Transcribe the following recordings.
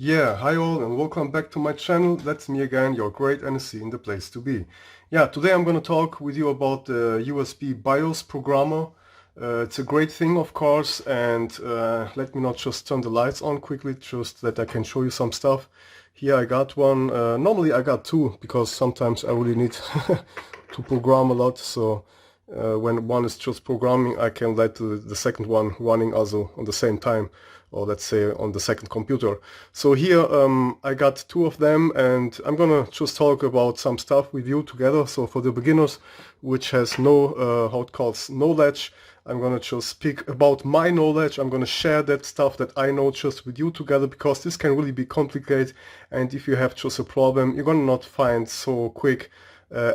Yeah, hi all and welcome back to my channel. That's me again, your great NSC in the place to be. Yeah, today I'm going to talk with you about the USB BIOS programmer. It's a great thing, of course, and let me not just turn the lights on quickly, just that I can show you some stuff. Here I got one. Normally I got two because sometimes I really need to program a lot, so when one is just programming, I can let the second one running also on the same time, or let's say on the second computer. So here I got two of them, and I'm gonna just talk about some stuff with you together. So for the beginners, which has no how it calls knowledge, I'm gonna just speak about my knowledge. I'm gonna share that stuff that I know just with you together, because this can really be complicated, and if you have just a problem, you're gonna not find so quick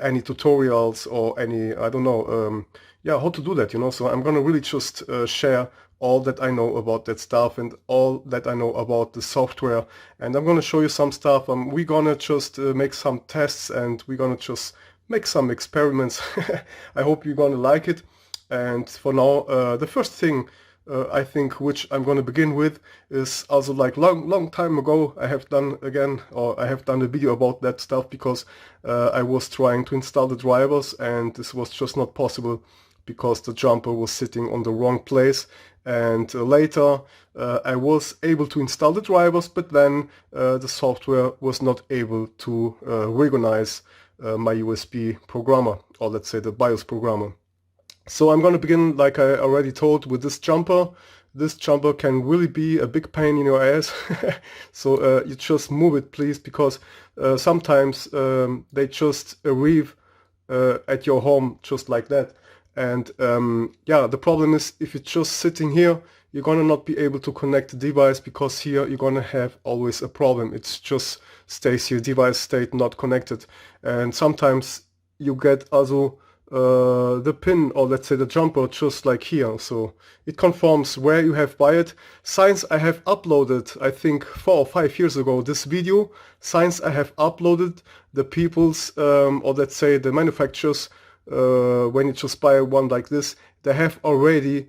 any tutorials or any, I don't know, yeah, how to do that, you know. So I'm gonna really just share all that I know about that stuff and all that I know about the software, and I'm gonna show you some stuff. We're gonna just make some tests, and we're gonna just make some experiments. I hope you're gonna like it. And for now, the first thing I think which I'm gonna begin with is also, like, long time ago I have done a video about that stuff, because I was trying to install the drivers, and this was just not possible because the jumper was sitting on the wrong place. And later I was able to install the drivers, but then the software was not able to recognize my USB programmer, or let's say the BIOS programmer. So I'm going to begin, like I already told, with this jumper. This jumper can really be a big pain in your ass. So you just move it, please, because sometimes they just arrive at your home just like that. And yeah, the problem is, if it's just sitting here, you're gonna not be able to connect the device, because here you're gonna have always a problem. It's just stays here, device state not connected. And sometimes you get also the pin, or let's say the jumper, just like here. So it conforms where you have buy it. Since I have uploaded, I think 4 or 5 years ago, this video, since I have uploaded, the people's or let's say the manufacturers, when you just buy one like this, they have already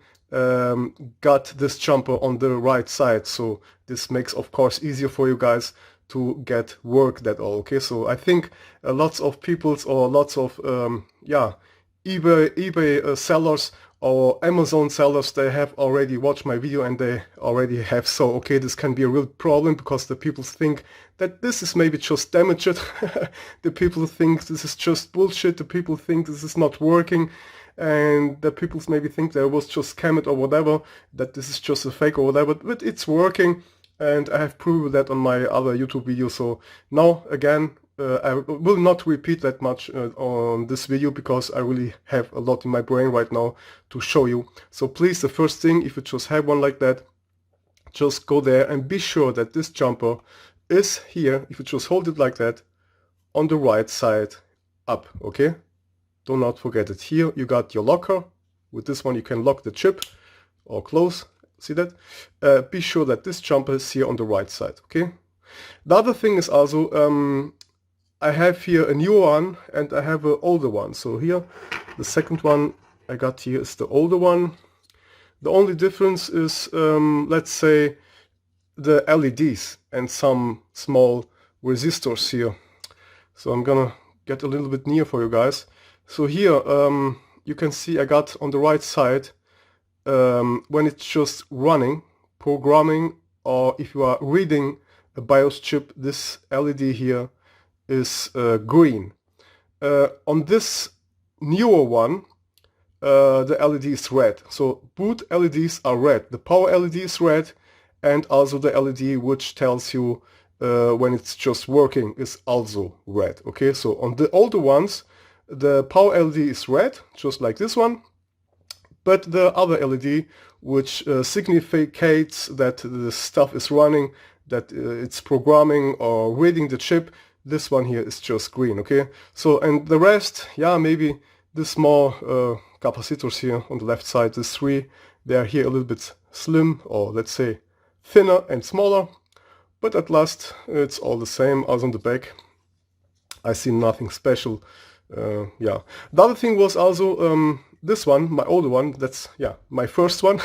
got this jumper on the right side. So this makes, of course, easier for you guys to get work that all. Okay, so I think lots of people's, or lots of yeah, eBay sellers or Amazon sellers, they have already watched my video, and they already have saw, okay, this can be a real problem, because the people think that this is maybe just damaged. The people think this is just bullshit. The people think this is not working, and the people maybe think there was just scammed or whatever, that this is just a fake or whatever, but it's working, and I have proven that on my other YouTube video. So now again, I will not repeat that much on this video, because I really have a lot in my brain right now to show you. So please, the first thing, if you just have one like that, just go there and be sure that this jumper is here. If you just hold it like that, on the right side up, okay? Do not forget it. Here you got your locker. With this one you can lock the chip or close. See that? Be sure that this jumper is here on the right side, okay? The other thing is also, I have here a new one, and I have an older one. So here, the second one I got here is the older one. The only difference is, let's say, the LEDs and some small resistors here. So I'm gonna get a little bit near for you guys. So here, you can see I got on the right side, when it's just running, programming, or if you are reading a BIOS chip, this LED here is green. On this newer one, the LED is red. So boot LEDs are red. The power LED is red, and also the LED which tells you when it's just working is also red. Okay, so on the older ones, the power LED is red, just like this one, but the other LED, which significates that the stuff is running, that it's programming or reading the chip, this one here is just green. Okay, so, and the rest, yeah, maybe the small capacitors here on the left side, these three, they are here a little bit slim, or let's say thinner and smaller, but at last it's all the same. As on the back, I see nothing special. Yeah, the other thing was also this one, my older one, that's, yeah, my first one.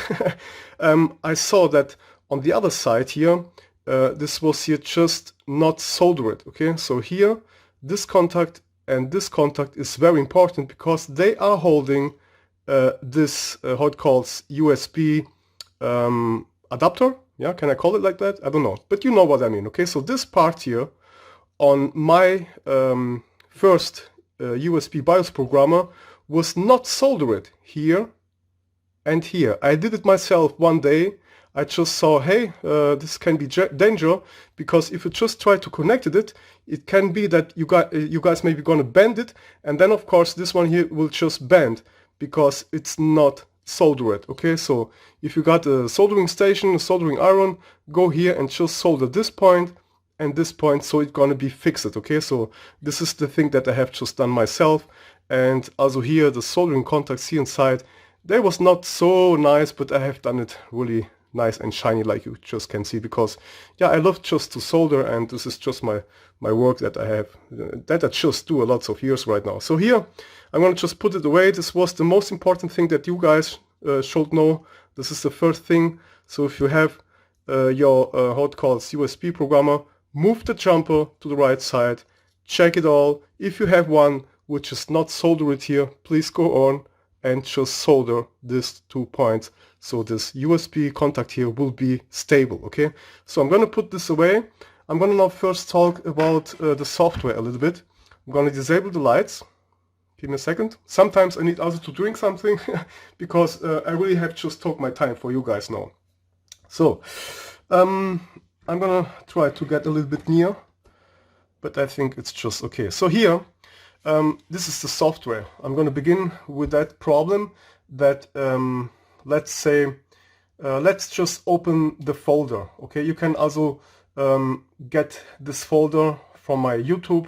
I saw that on the other side here, this was here just not soldered. Okay, so here this contact and this contact is very important because they are holding this how it calls USB adapter. Yeah, can I call it like that? I don't know, but you know what I mean. Okay, so this part here on my first USB BIOS programmer was not soldered here and here. I did it myself one day. I just saw, hey, this can be danger, because if you just try to connect it, it can be that you guys maybe gonna bend it, and then of course this one here will just bend because it's not soldered. Okay, so if you got a soldering station, a soldering iron, go here and just solder this point and this point, so it's gonna be fixed. Okay, so this is the thing that I have just done myself. And also here the soldering contacts here inside, they was not so nice, but I have done it really nice and shiny, like you just can see, because yeah, I love just to solder, and this is just my work that I have, that I just do a lots of years right now. So here I'm gonna just put it away. This was the most important thing that you guys should know. This is the first thing. So if you have your how it calls USB programmer, move the jumper to the right side, check it all. If you have one which is not soldered here, please go on and just solder these 2 points, so this USB contact here will be stable. Okay, so I'm gonna put this away. I'm gonna now first talk about the software a little bit. I'm gonna disable the lights. Give me a second. Sometimes I need also to drink something because I really have just took my time for you guys now. So I'm gonna try to get a little bit near, but I think it's just okay. So here, this is the software. I'm going to begin with that problem that, let's say, let's just open the folder. Okay, you can also get this folder from my YouTube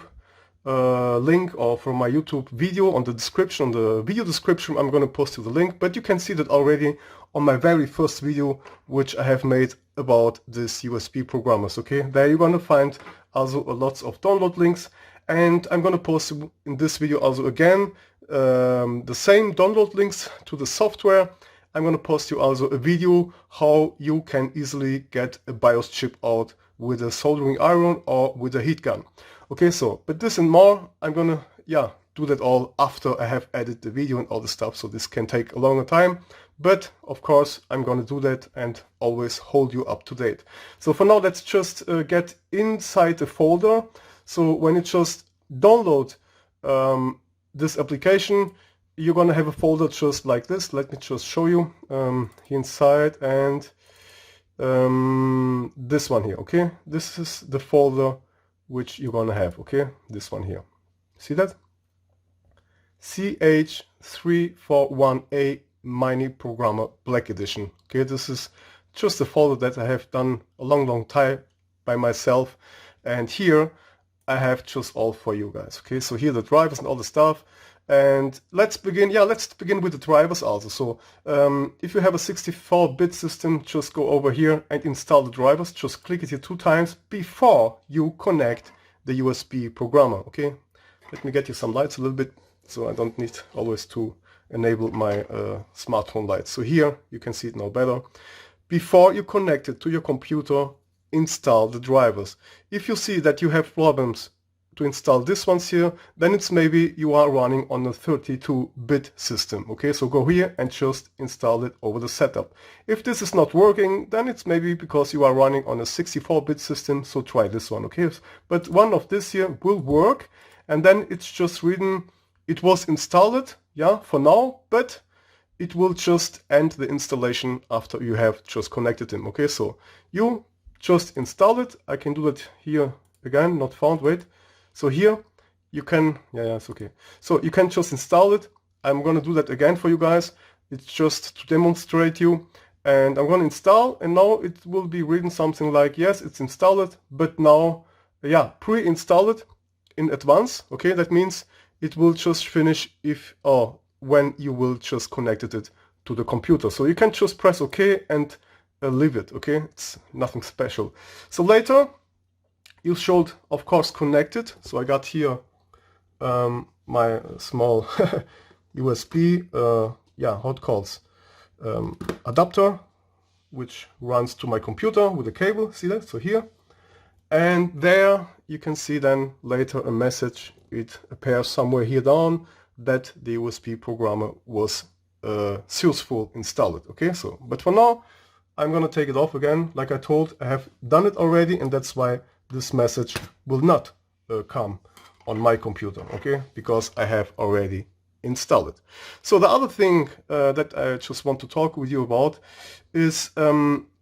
link, or from my YouTube video on the description. On the video description, I'm going to post you the link, but you can see that already on my very first video, which I have made about this USB programmers. Okay, there you're going to find also lots of download links. And I'm going to post in this video also again the same download links to the software. I'm going to post you also a video how you can easily get a BIOS chip out with a soldering iron or with a heat gun. Okay, so, but this and more, I'm going to, yeah, do that all after I have edited the video and all the stuff. So this can take a longer time, but of course I'm going to do that and always hold you up to date. So for now, let's just get inside the folder. So when you just download this application, you're going to have a folder just like this. Let me just show you here inside, and this one here. Okay, this is the folder which you're going to have. Okay, this one here. See that? CH341A Mini Programmer Black Edition. Okay, this is just a folder that I have done a long time by myself, and here I have just all for you guys. Okay, so here the drivers and all the stuff, and let's begin. Yeah, let's begin with the drivers also. So if you have a 64-bit system, just go over here and install the drivers. Just click it here 2 times before you connect the USB programmer. Okay, let me get you some lights a little bit, so I don't need always to enable my smartphone lights. So here you can see it now better. Before you connect it to your computer, install the drivers. If you see that you have problems to install this ones here, then it's maybe you are running on a 32-bit system. Okay, so go here and just install it over the setup. If this is not working, then it's maybe because you are running on a 64-bit system, so try this one. Okay, but one of this here will work, and then it's just written it was installed, yeah, for now, but it will just end the installation after you have just connected them. Okay, so you just install it. I can do that here again, not found, wait. So here you can, yeah, it's okay. So you can just install it. I'm gonna do that again for you guys. It's just to demonstrate you. And I'm gonna install, and now it will be written something like, yes, it's installed, but now, yeah, pre-install it in advance. Okay, that means it will just finish if or when you will just connected it to the computer. So you can just press OK and leave it. Okay, it's nothing special. So later you should of course connect it. So I got here my small USB yeah, how it calls adapter. which runs to my computer with a cable, see that? So here. And there you can see then later a message, it appears somewhere here down, that the USB programmer was successful installed. Okay, so, but for now, I'm gonna take it off again. Like I told, I have done it already, and that's why this message will not come on my computer, okay, because I have already installed it. So the other thing that I just want to talk with you about is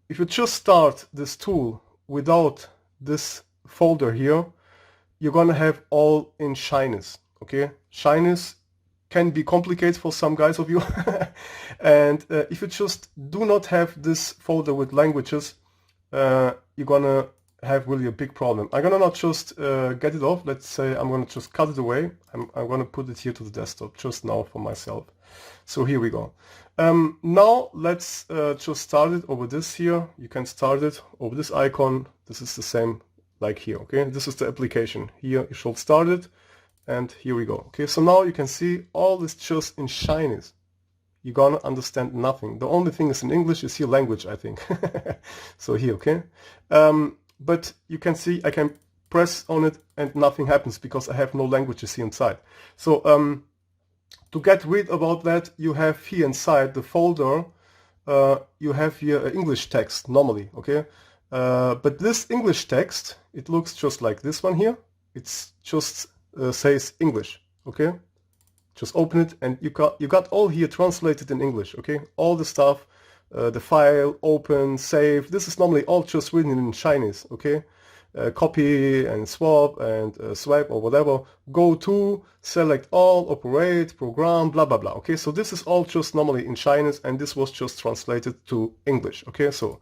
if you just start this tool without this folder here, you're gonna have all in shyness, okay? Shyness can be complicated for some guys of you. And if you just do not have this folder with languages, you're gonna have really a big problem. I'm gonna not just get it off. Let's say I'm gonna just cut it away. I'm gonna put it here to the desktop just now for myself. So here we go. Now let's just start it over this here. You can start it over this icon. This is the same like here, okay? This is the application. Here you should start it, and here we go. Okay, so now you can see all is just in shyness. You're gonna understand nothing. The only thing is in English is here language, I think. So here, okay? But you can see I can press on it and nothing happens because I have no languages here inside. So to get rid about that, you have here inside the folder, you have here English text normally, okay? But this English text, it looks just like this one here. It's just says English, okay? Just open it and you got all here translated in English, okay? All the stuff, the file, open, save. This is normally all just written in Chinese, okay? Copy and swap and swipe or whatever. Go to, select all, operate, program, blah, blah, blah. Okay, so this is all just normally in Chinese, and this was just translated to English. Okay, so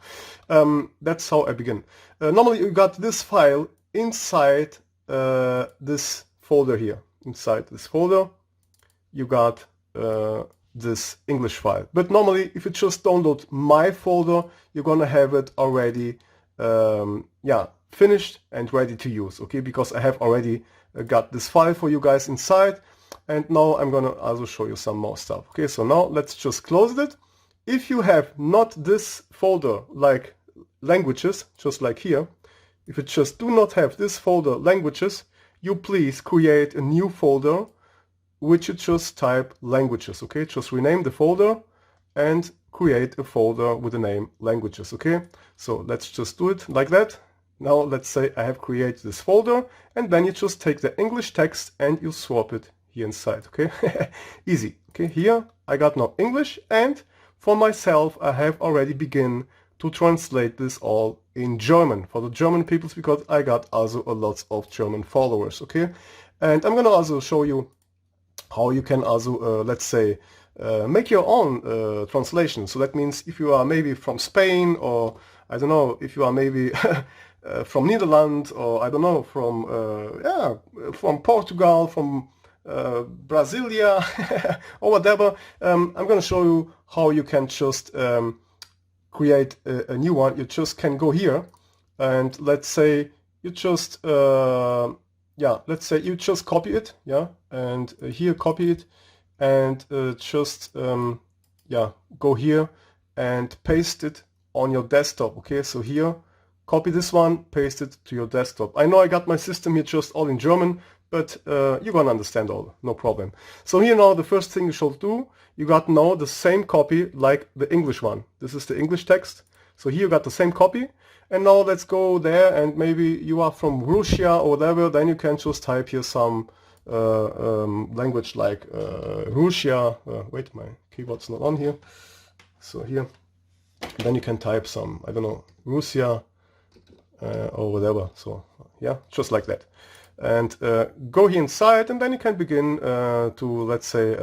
that's how I begin. Normally you got this file inside this folder here. Inside this folder, you got this English file. But normally, if you just download my folder, you're gonna have it already, yeah, finished and ready to use, okay? Because I have already got this file for you guys inside, and now I'm gonna also show you some more stuff. Okay, so now let's just close it. If you have not this folder like languages, just like here, if you just do not have this folder languages, you please create a new folder which you just type languages, okay? Just rename the folder and create a folder with the name languages, okay? So let's just do it like that. Now let's say I have created this folder, and then you just take the English text and you swap it here inside, okay? Easy, okay? Here I got now English, and for myself I have already begun to translate this all in German for the German peoples, because I got also a lot of German followers, okay? And I'm gonna also show you how you can also, let's say, make your own translation. So that means if you are maybe from Spain, or I don't know, if you are maybe from Netherlands, or I don't know, from yeah, from Portugal, from Brasilia, or whatever, I'm going to show you how you can just create a new one. You just can go here, and let's say you just yeah, let's say you just copy it, yeah, and here copy it, and just yeah, go here and paste it on your desktop. Okay, so here copy this one, paste it to your desktop. I know I got my system here just all in German, but you're gonna understand all, no problem. So here now the first thing you should do, you got now the same copy like the English one. This is the English text. So here you got the same copy, and now let's go there, and maybe you are from Russia or whatever, then you can just type here some language like Russia. Wait, my keyboard's not on here. So here, then you can type some, I don't know, Russia or whatever. So yeah, just like that. And go here inside, and then you can begin to, let's say,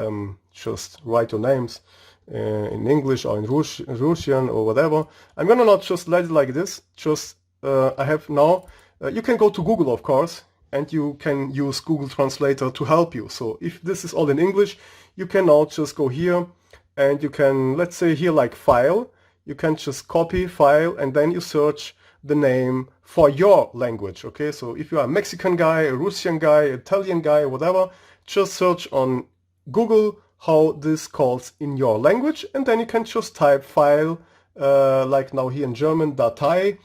just write your names in English or in Russian or whatever. I'm gonna not just let it like this. Just I have now, you can go to Google, of course, and you can use Google Translator to help you. So if this is all in English, you can now just go here, and you can, let's say here like file, you can just copy file, and then you search the name for your language. Okay, so if you are a Mexican guy, a Russian guy, Italian guy, whatever, just search on Google how this calls in your language, and then you can just type file like now here in German, Datei,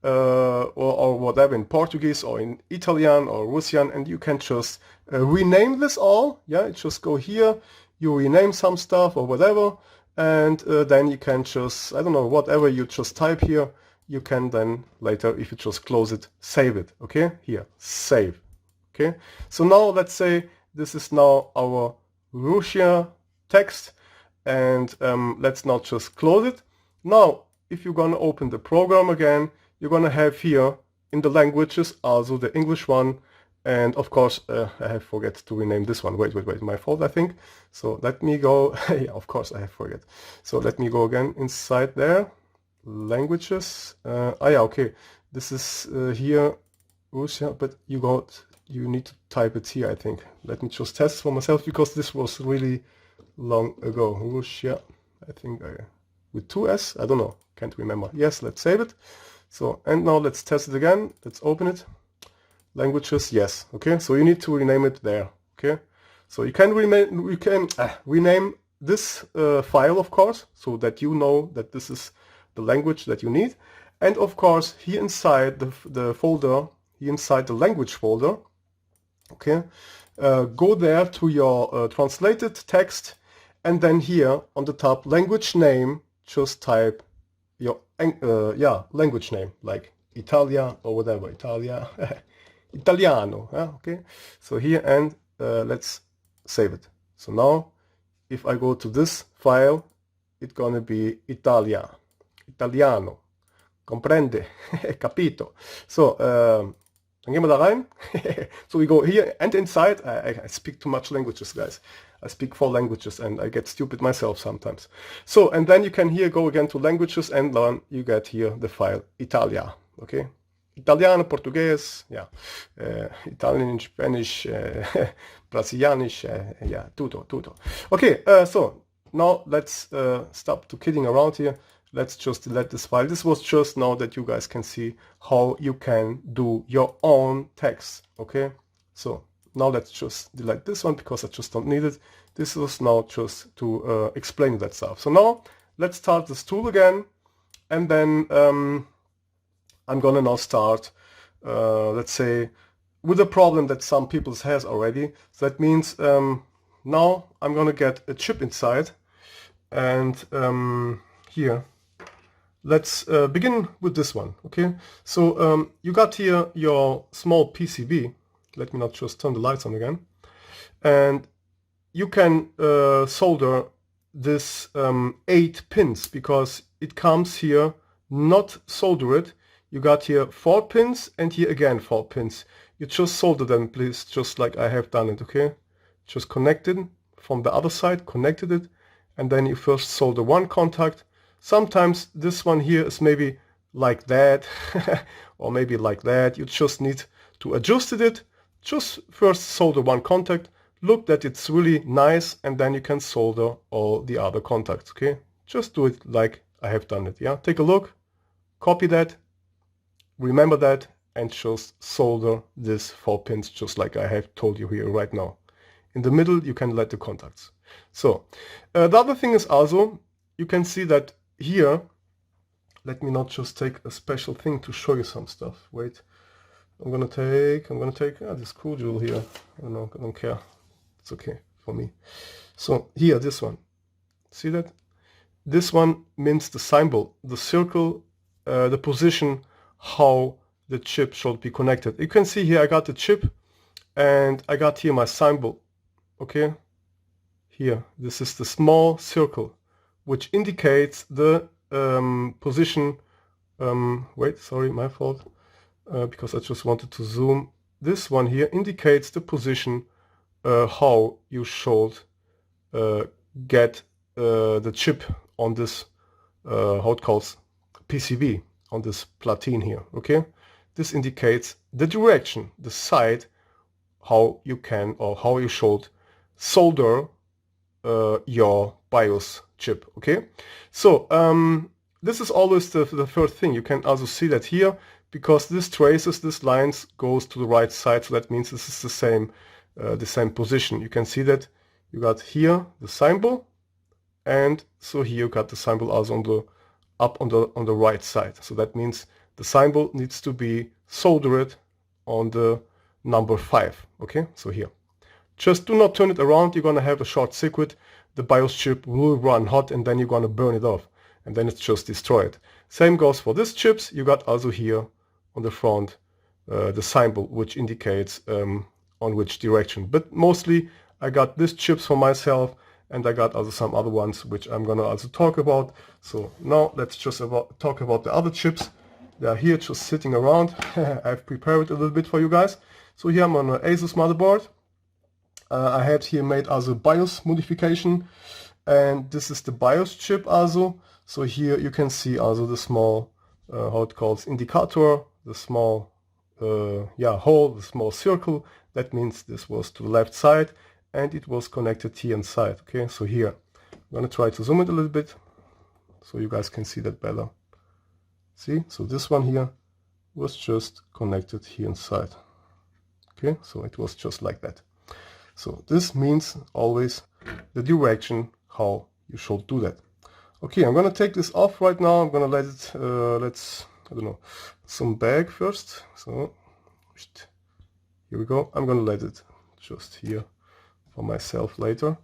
or whatever in Portuguese or in Italian or Russian, and you can just rename this all. Yeah, just go here, you rename some stuff or whatever, and then you can just, I don't know, whatever you just type here, you can then later, if you just close it, save it. Okay, here, save. Okay, so now let's say this is now our Russia text, and let's not just close it. Now, if you're gonna open the program again, you're gonna have here in the languages also the English one, and of course I have forget to rename this one. Wait, my fault, I think. So let me go. Yeah, of course I have forget. So let me go again inside there, languages. Yeah, okay. This is here Russia, but you need to type it here, I think. Let me just test for myself, because this was really long ago. Russia, I think with 2S, I don't know, can't remember. Yes, let's save it. So, and now let's test it again. Let's open it. Languages, yes. Okay, so you need to rename it there. Okay, so you can rename this file, of course, so that you know that this is the language that you need. And of course, here inside the folder, here inside the language folder, okay, go there to your translated text, and then here on the top, language name, just type your language name, like Italia or whatever, Italia, Italiano, okay. So here, and let's save it. So now, if I go to this file, it's gonna be Italia, Italiano, comprende, capito. So dann gehen wir da rein. So we go here, and inside, I speak too much languages, guys. I speak 4 languages and I get stupid myself sometimes. So, and then you can here go again to languages, and then you get here the file Italia, okay? Italiano, Portuguese, yeah, Italian, Spanish, Brasilianisch, yeah, tutto. Okay, so now let's stop to kidding around here. Let's just delete this file. This was just now that you guys can see how you can do your own text, okay? So now let's just delete this one, because I just don't need it. This was now just to explain that stuff. So now let's start this tool again, and then I'm gonna now start, let's say, with a problem that some people has already. So that means now I'm gonna get a chip inside, and here, let's begin with this one, okay? So you got here your small PCB. Let me not just turn the lights on again. And you can solder this 8 pins, because it comes here not solder it. You got here 4 pins, and here again 4 pins. You just solder them, please, just like I have done it, okay? Just connected from the other side, connected it, and then you first solder one contact. Sometimes this one here is maybe like that, or maybe like that. You just need to adjust it. Just first solder one contact, look that it's really nice, and then you can solder all the other contacts, okay? Just do it like I have done it, yeah? Take a look, copy that, remember that, and just solder these 4 pins just like I have told you here right now. In the middle, you can let the contacts. So, the other thing is also, you can see that here, let me not just take a special thing to show you some stuff. Wait. I'm gonna take this cool jewel here. I don't care. It's okay for me. So here, this one. See that? This one means the symbol, the circle, the position, how the chip should be connected. You can see here I got the chip, and I got here my symbol. Okay? Here, this is the small circle, which indicates the position. Wait, sorry, my fault. Because I just wanted to zoom. This one here indicates the position, how you should get the chip on this, how it calls, PCB, on this platine here, okay? This indicates the direction, the side, how you can, or how you should solder your BIOS chip, okay? So, this is always the first thing. You can also see that here, because this traces, this lines goes to the right side, so that means this is the same position. You can see that you got here the symbol, and so here you got the symbol also on the up on the right side. So that means the symbol needs to be soldered on the number 5. Okay, so here. Just do not turn it around, you're gonna have a short circuit, the BIOS chip will run hot and then you're gonna burn it off. And then it's just destroyed. Same goes for these chips. You got also here on the front the symbol which indicates on which direction. But mostly I got these chips for myself, and I got also some other ones which I'm gonna also talk about. So now let's just talk about the other chips. They are here just sitting around. I've prepared a little bit for you guys. So here I'm on an ASUS motherboard. I had here made also BIOS modification, and this is the BIOS chip also. So here you can see also the small how it calls indicator, the small hole, the small circle. That means this was to the left side and it was connected here inside. Okay, so here I'm gonna try to zoom it a little bit so you guys can see that better. See, so this one here was just connected here inside. Okay, so it was just like that. So this means always the direction how you should do that. Okay, I'm gonna take this off right now. I'm gonna let it I don't know, some back first. So here we go. I'm gonna let it just here for myself later.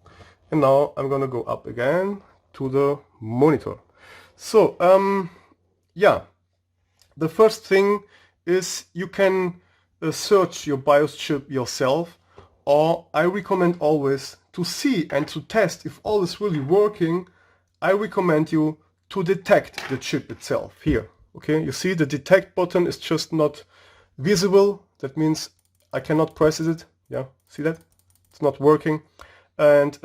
And now I'm gonna go up again to the monitor. So yeah, the first thing is you can search your BIOS chip yourself, or I recommend always to see and to test if all is really working. I recommend you to detect the chip itself here. Okay, you see the detect button is just not visible. That means I cannot press it. Yeah, see that? It's not working. And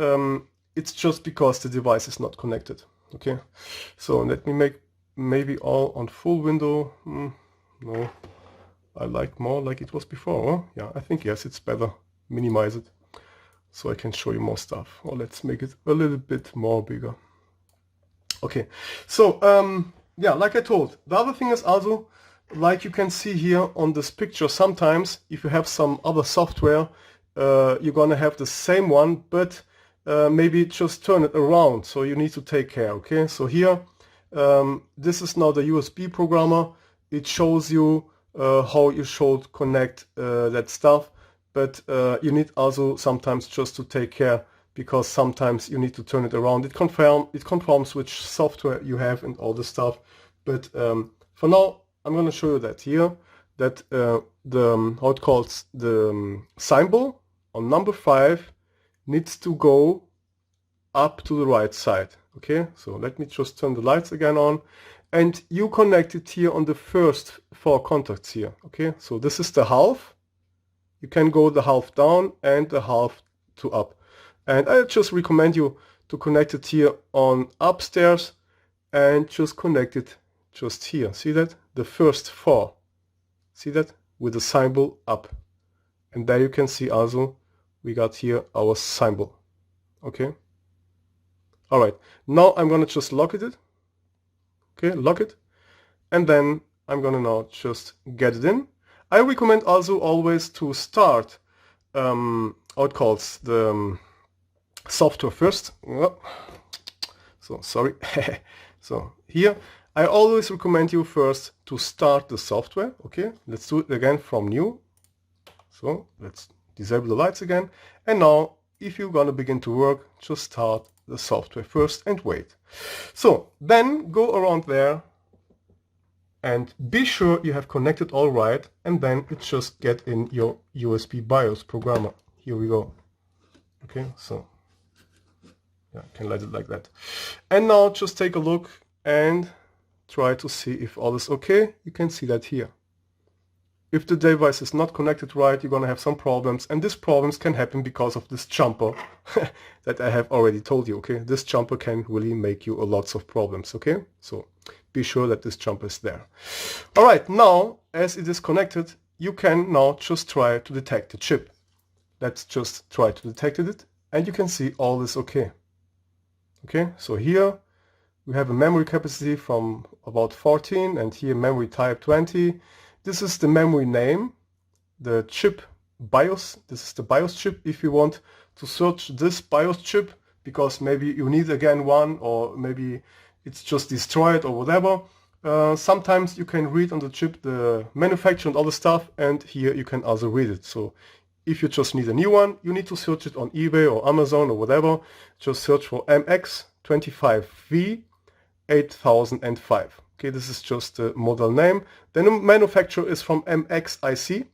it's just because the device is not connected. Okay, so let me make maybe all on full window. No, I like more like it was before. Huh? Yeah, I think yes, it's better. Minimize it so I can show you more stuff. Or let's make it a little bit more bigger. Okay, so yeah, like I told, the other thing is also, like you can see here on this picture, sometimes if you have some other software, you're gonna have the same one, but maybe just turn it around, so you need to take care. Okay, so here this is now the USB programmer. It shows you how you should connect that stuff, but you need also sometimes just to take care, because sometimes you need to turn it around. It confirms which software you have and all this stuff. But for now, I'm going to show you that here, that the how it calls the symbol on number 5 needs to go up to the right side. Okay, so let me just turn the lights again on, and you connect it here on the first 4 contacts here. Okay, so this is the half. You can go the half down and the half to up. And I just recommend you to connect it here on upstairs and just connect it just here. See that? The first 4. See that? With the symbol up. And there you can see also we got here our symbol. Okay? Alright. Now I'm gonna just lock it. Okay, lock it. And then I'm gonna now just get it in. I recommend also always to start how it calls the software first. So sorry. So here I always recommend you first to start the software. Okay, let's do it again from new. So let's disable the lights again, and now if you're gonna begin to work, just start the software first and wait. So then go around there and be sure you have connected all right, and then it's just get in your USB BIOS programmer. Here we go. Okay, so yeah, I can let it like that. And now just take a look and try to see if all is okay. You can see that here. If the device is not connected right, you're gonna have some problems, and these problems can happen because of this jumper that I have already told you. Okay, this jumper can really make you a lots of problems. Okay, so be sure that this jumper is there. All right, now as it is connected, you can now just try to detect the chip. Let's just try to detect it, and you can see all is okay. Okay, so here we have a memory capacity from about 14, and here memory type 20. This is the memory name, the chip BIOS. This is the BIOS chip. If you want to search this BIOS chip, because maybe you need again one, or maybe it's just destroyed or whatever. Sometimes you can read on the chip the manufacturer and all the stuff, and here you can also read it. So if you just need a new one, you need to search it on eBay or Amazon or whatever. Just search for MX25V 8005. Okay, this is just the model name. Then the manufacturer is from MXIC.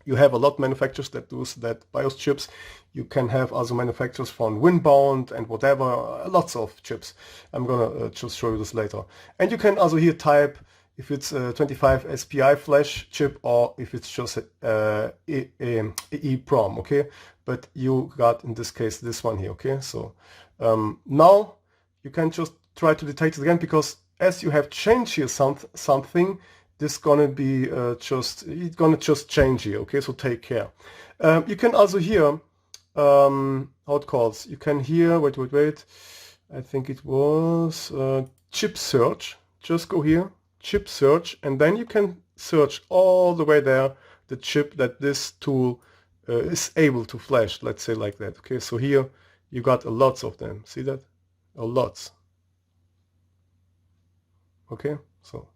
You have a lot of manufacturers that do that BIOS chips. You can have other manufacturers from Winbound and whatever, lots of chips. I'm gonna just show you this later. And you can also here type if it's a 25 SPI flash chip or if it's just a EEPROM, okay? But you got, in this case, this one here, okay? So now you can just try to detect it again, because as you have changed here something, this gonna be it's gonna just change here, okay? So take care. You can also hear how it calls. You can hear, wait, I think it was chip search. Just go here, chip search, and then you can search all the way there the chip that this tool is able to flash, let's say like that, okay? So here you got a lots of them, see that? A lots. Okay, so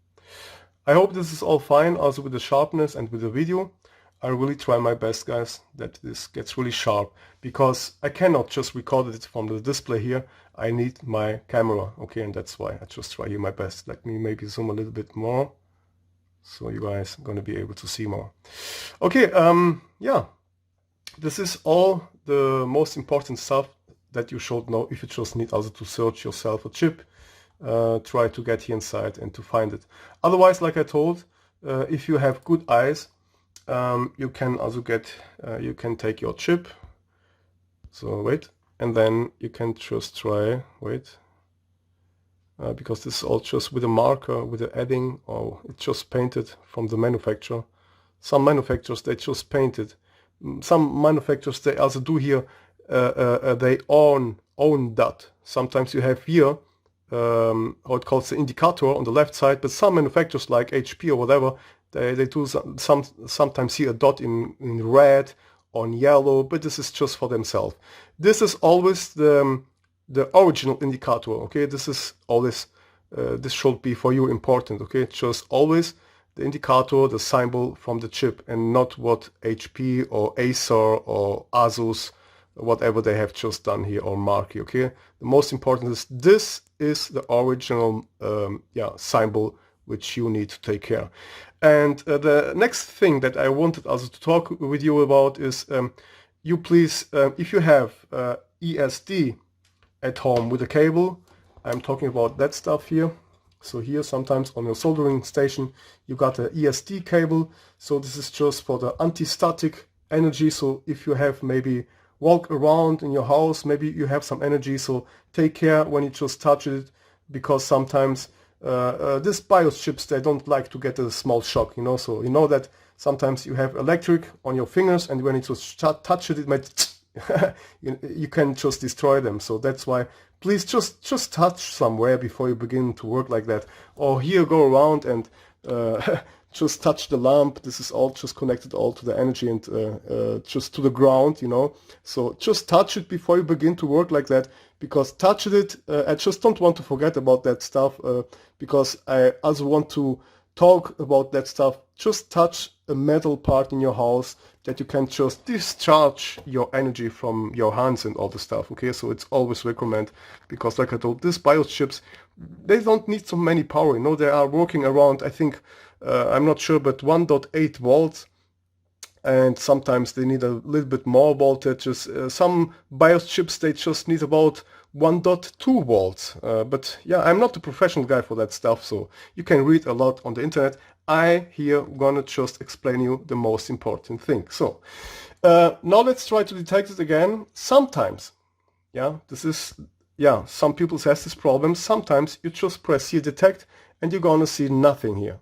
I hope this is all fine, also with the sharpness and with the video. I really try my best, guys, that this gets really sharp, because I cannot just record it from the display here. I need my camera, okay, and that's why I just try here my best. Let me maybe zoom a little bit more, so you guys are going to be able to see more. Okay, yeah, this is all the most important stuff that you should know if you just need also to search yourself a chip. Try to get here inside and to find it. Otherwise, like I told, if you have good eyes, you can also get, you can take your chip. So wait, and then you can just try, because this is all just with a marker, with the adding, or it's just painted from the manufacturer. Some manufacturers, they just paint it. Some manufacturers, they also do here, they own dot. Sometimes you have here, how it calls the indicator on the left side, but some manufacturers like HP or whatever, they do sometimes see a dot in red or in yellow, but this is just for themselves. This is always the original indicator, okay? This is always, this should be for you important, okay? Just always the indicator, the symbol from the chip, and not what HP or Acer or Asus, whatever they have just done here, or mark, okay? The most important is this is the original symbol which you need to take care. And the next thing that I wanted also to talk with you about is you please, if you have ESD at home with a cable, I'm talking about that stuff here. So here sometimes on your soldering station you got a ESD cable. So this is just for the anti-static energy. So if you have maybe walk around in your house, maybe you have some energy, so take care when you just touch it, because sometimes these BIOS chips, they don't like to get a small shock, you know. So you know that sometimes you have electric on your fingers, and when you just touch it, it might you can just destroy them. So that's why please just touch somewhere before you begin to work like that. Or here go around and just touch the lamp. This is all just connected all to the energy and just to the ground, you know. So just touch it before you begin to work like that, because touching it, I just don't want to forget about that stuff, because I also want to talk about that stuff. Just touch a metal part in your house that you can just discharge your energy from your hands and all the stuff, okay? So it's always recommend, because like I told, these BIOS chips, they don't need so many power, you know. They are working around, I think, I'm not sure, but 1.8 volts, and sometimes they need a little bit more voltages. Some BIOS chips, they just need about 1.2 volts. But yeah, I'm not a professional guy for that stuff, so you can read a lot on the internet. I here gonna just explain you the most important thing. So now let's try to detect it again. Sometimes, yeah, this is, yeah, some people has this problem. Sometimes you just press here detect and you're gonna see nothing here.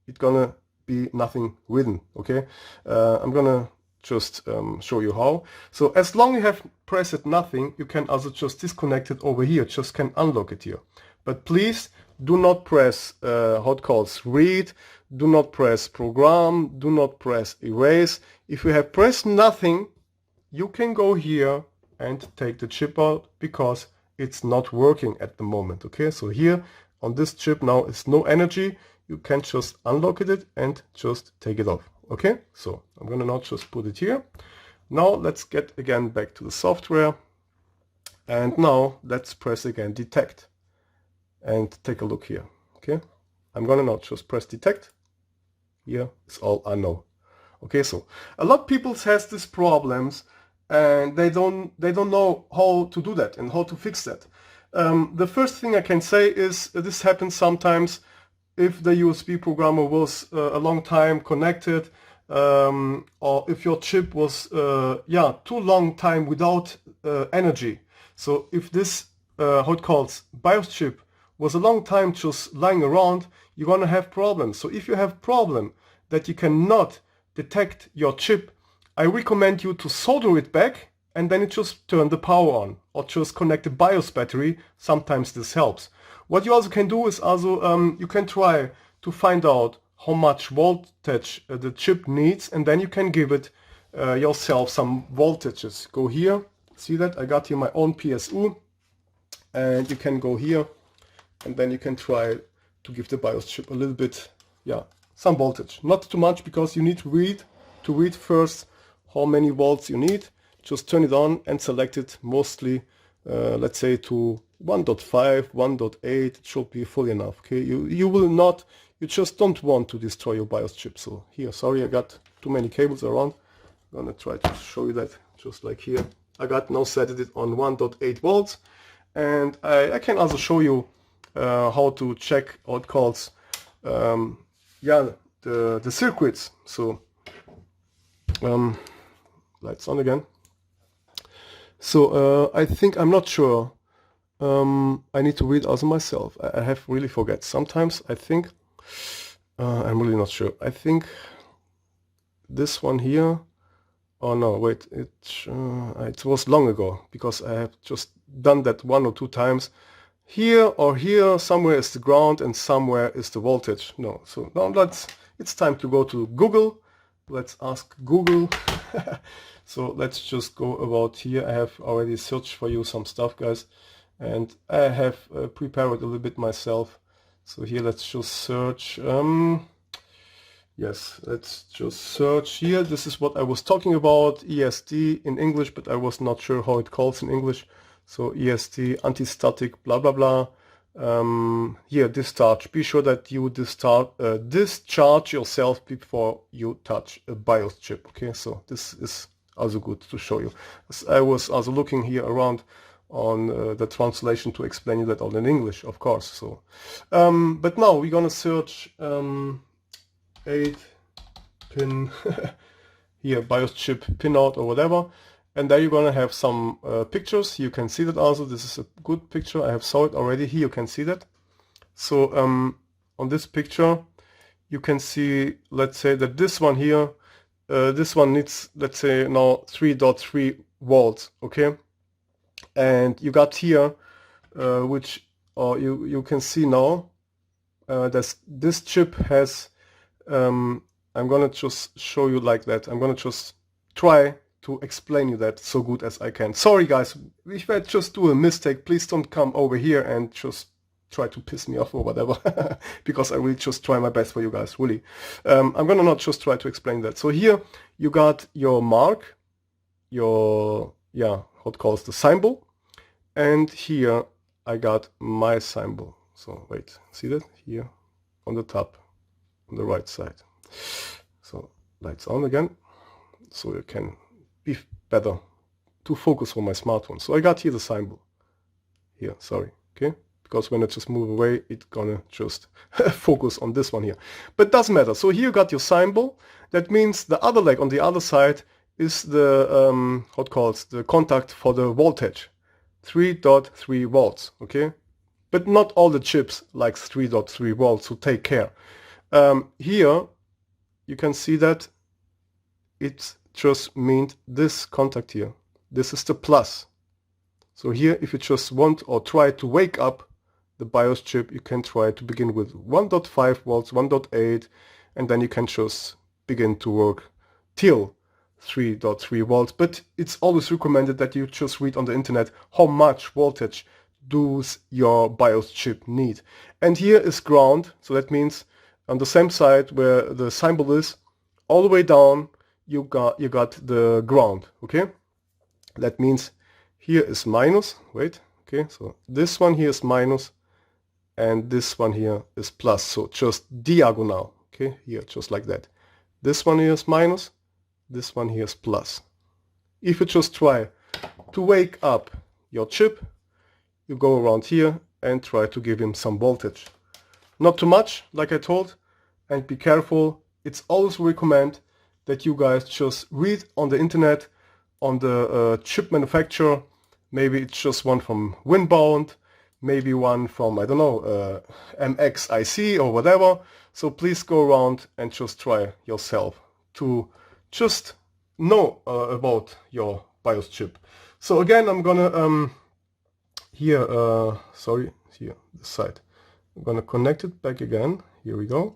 It's gonna be nothing written, okay? I'm gonna just show you how. So as long as you have pressed nothing, you can also just disconnect it over here, just can unlock it here. But please do not press how it calls read, do not press program, do not press erase. If you have pressed nothing, you can go here and take the chip out, because it's not working at the moment. Okay, so here on this chip now is no energy. You can just unlock it and just take it off. Okay, so I'm gonna now just put it here. Now let's get again back to the software, and now let's press again detect and take a look here. Okay, I'm gonna now just press detect. Here is all unknown. Okay, so a lot of people has these problems and they don't know how to do that and how to fix that. The first thing I can say is this happens sometimes if the USB programmer was a long time connected, or if your chip was too long time without energy. So if this how it calls BIOS chip was a long time just lying around, you're gonna have problems. So if you have problem that you cannot detect your chip, I recommend you to solder it back and then you just turn the power on, or just connect the BIOS battery. Sometimes this helps. What you also can do is also you can try to find out how much voltage the chip needs, and then you can give it yourself some voltages. Go here, see that I got here my own PSU, and you can go here and then you can try to give the BIOS chip a little bit, some voltage. Not too much, because you need to read first how many volts you need. Just turn it on and select it mostly, let's say to 1.5, 1.8, it should be fully enough. Okay, you just don't want to destroy your BIOS chip. So here, sorry, I got too many cables around. I'm gonna try to show you that just like here. I got now set it on 1.8 volts, and I can also show you how to check how it calls the circuits. So lights on again. So I think, I'm not sure, I need to read also myself. I have really forget sometimes. I think I'm really not sure. I think this one here, oh no, wait, it was long ago, because I have just done that 1 or 2 times. Here or here somewhere is the ground and somewhere is the voltage. No, so now it's time to go to Google. Let's ask Google. So let's just go about here. I have already searched for you some stuff, guys, and I have prepared it a little bit myself. So here let's just search. Yes, let's just search here. This is what I was talking about, ESD in English, but I was not sure how it calls in English. So ESD, anti-static, blah blah blah. Here, discharge. Be sure that you discharge yourself before you touch a BIOS chip. Okay, so this is also good to show you. I was also looking here around on the translation to explain you that all in English, of course. So, but now we're gonna search 8-pin here, BIOS chip pinout or whatever. And there you're gonna have some pictures. You can see that also. This is a good picture. I have saw it already. Here you can see that. So on this picture, you can see, let's say that this one here, this one needs, let's say now 3.3 volts. Okay, and you got here, which you can see now, that this chip has. I'm gonna just show you like that. I'm gonna just try to explain you that so good as I can. Sorry guys, if I just do a mistake, please don't come over here and just try to piss me off or whatever, because I will just try my best for you guys, really. I'm gonna not just try to explain that. So here you got your mark, your, how it calls the symbol, and here I got my symbol. So wait, see that? Here on the top, on the right side. So lights on again, so you can be better to focus on my smartphone. So I got here the symbol here, sorry, okay, because when I just move away, it's gonna just focus on this one here, but doesn't matter. So here you got your symbol. That means the other leg on the other side is the how it calls the contact for the voltage, 3.3 volts. Okay, but not all the chips like 3.3 volts, so take care. Here you can see that it just means this contact here. This is the plus. So here, if you just want or try to wake up the BIOS chip, you can try to begin with 1.5 volts, 1.8, and then you can just begin to work till 3.3 volts. But it's always recommended that you just read on the internet how much voltage does your BIOS chip need? And here is ground, so that means on the same side where the symbol is, all the way down you got the ground, okay? That means here is minus, wait, okay, so this one here is minus and this one here is plus, so just diagonal, okay, here just like that. This one here is minus, this one here is plus. If you just try to wake up your chip, you go around here and try to give him some voltage. Not too much, like I told, and be careful. It's always recommend that you guys just read on the internet, on the chip manufacturer. Maybe it's just one from Winbound, maybe one from, I don't know, MXIC or whatever. So please go around and just try yourself to just know about your BIOS chip. So again, I'm gonna here, this side. I'm gonna connect it back again. Here we go.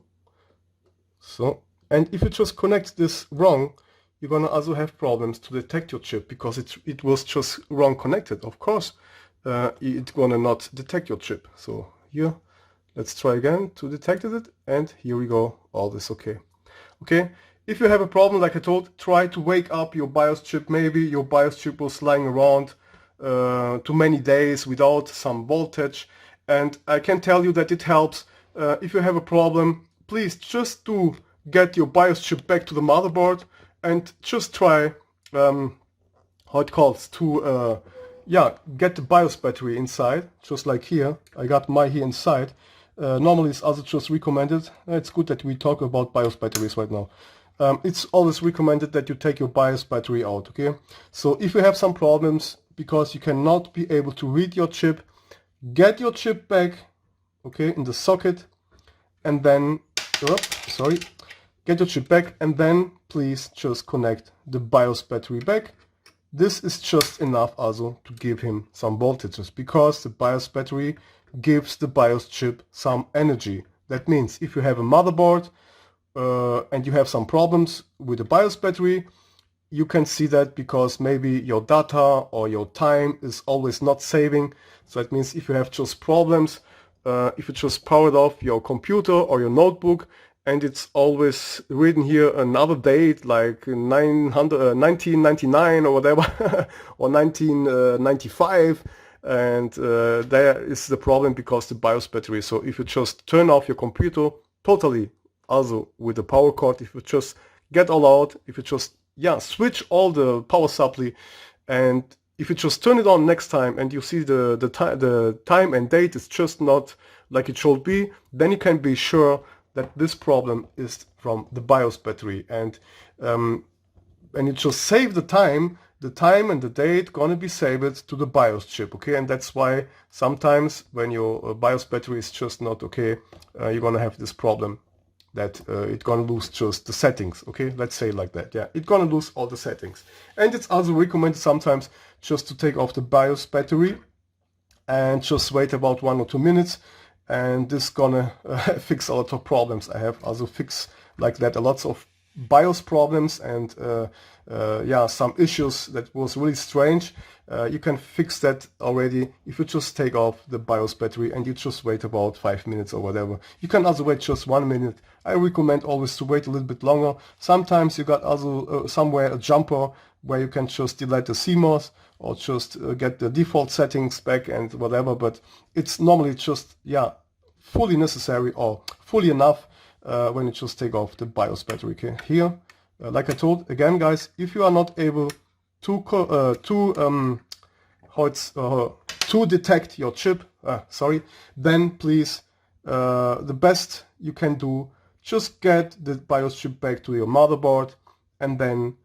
So, and if you just connect this wrong, you're gonna also have problems to detect your chip because it was just wrong connected. Of course, it's gonna not detect your chip. So here, let's try again to detect it, and here we go. All this okay. Okay. If you have a problem, like I told, try to wake up your BIOS chip. Maybe your BIOS chip was lying around too many days without some voltage, and I can tell you that it helps. If you have a problem, please just to get your BIOS chip back to the motherboard and just try how it calls to get the BIOS battery inside, just like here. I got my here inside. Normally it's also just recommended. It's good that we talk about BIOS batteries right now. It's always recommended that you take your BIOS battery out, okay? So if you have some problems because you cannot be able to read your chip, get your chip back, okay, in the socket, and then, get your chip back, and then please just connect the BIOS battery back. This is just enough also to give him some voltages, because the BIOS battery gives the BIOS chip some energy. That means if you have a motherboard and you have some problems with the BIOS battery, you can see that because maybe your data or your time is always not saving. So that means if you have just problems, if you just powered off your computer or your notebook and it's always written here another date like 1999 or whatever or 1995, and there is the problem because the BIOS battery. So if you just turn off your computer totally, also with the power cord, if you just get all out, if you just switch all the power supply, and if you just turn it on next time and you see the time and date is just not like it should be, then you can be sure that this problem is from the BIOS battery. And you just save the time and the date gonna be saved to the BIOS chip, okay? And that's why sometimes when your BIOS battery is just not okay, you're gonna have this problem that it's gonna lose just the settings, okay? Let's say like that, yeah. It's gonna lose all the settings. And it's also recommended sometimes just to take off the BIOS battery and just wait about 1 or 2 minutes, and this gonna fix a lot of problems. I have also fixed like that a lot of BIOS problems and some issues that was really strange. You can fix that already if you just take off the BIOS battery and you just wait about 5 minutes or whatever. You can also wait just 1 minute. I recommend always to wait a little bit longer. Sometimes you got also somewhere a jumper where you can just delete the CMOS or just get the default settings back and whatever, but it's normally just fully necessary or fully enough when you just take off the BIOS battery. Okay, here, like I told again, guys, if you are not able to detect your chip, then please, the best you can do, just get the BIOS chip back to your motherboard and then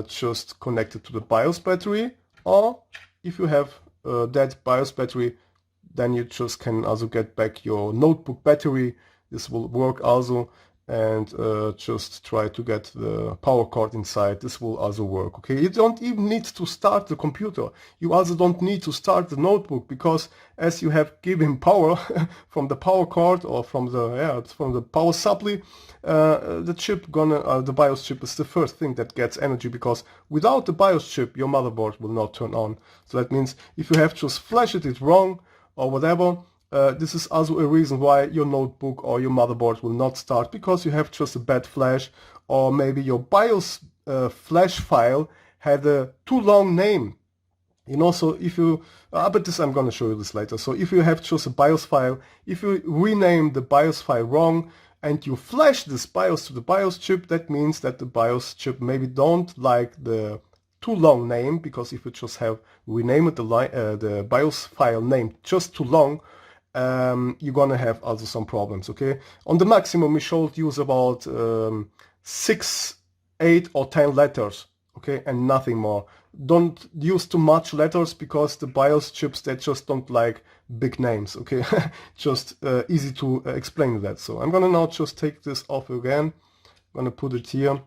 just connect it to the BIOS battery. Or if you have that BIOS battery, then you just can also get back your notebook battery. This will work also, and just try to get the power cord inside. This will also work, okay? You don't even need to start the computer. You also don't need to start the notebook, because as you have given power from the power cord or from the power supply, the BIOS chip is the first thing that gets energy, because without the BIOS chip your motherboard will not turn on. So that means if you have just flashed it wrong, or whatever, this is also a reason why your notebook or your motherboard will not start, because you have just a bad flash, or maybe your BIOS flash file had a too long name. You know, so if you, but this, I'm going to show you this later. So if you have just a BIOS file, if you rename the BIOS file wrong and you flash this BIOS to the BIOS chip, that means that the BIOS chip maybe don't like the too long name, because if you just have renamed the BIOS file name just too long, you're gonna have also some problems. Okay, on the maximum we should use about 6, 8 or 10 letters, okay, and nothing more. Don't use too much letters, because the BIOS chips, they just don't like big names, okay. Just easy to explain that. So I'm gonna now just take this off again. I'm gonna put it here,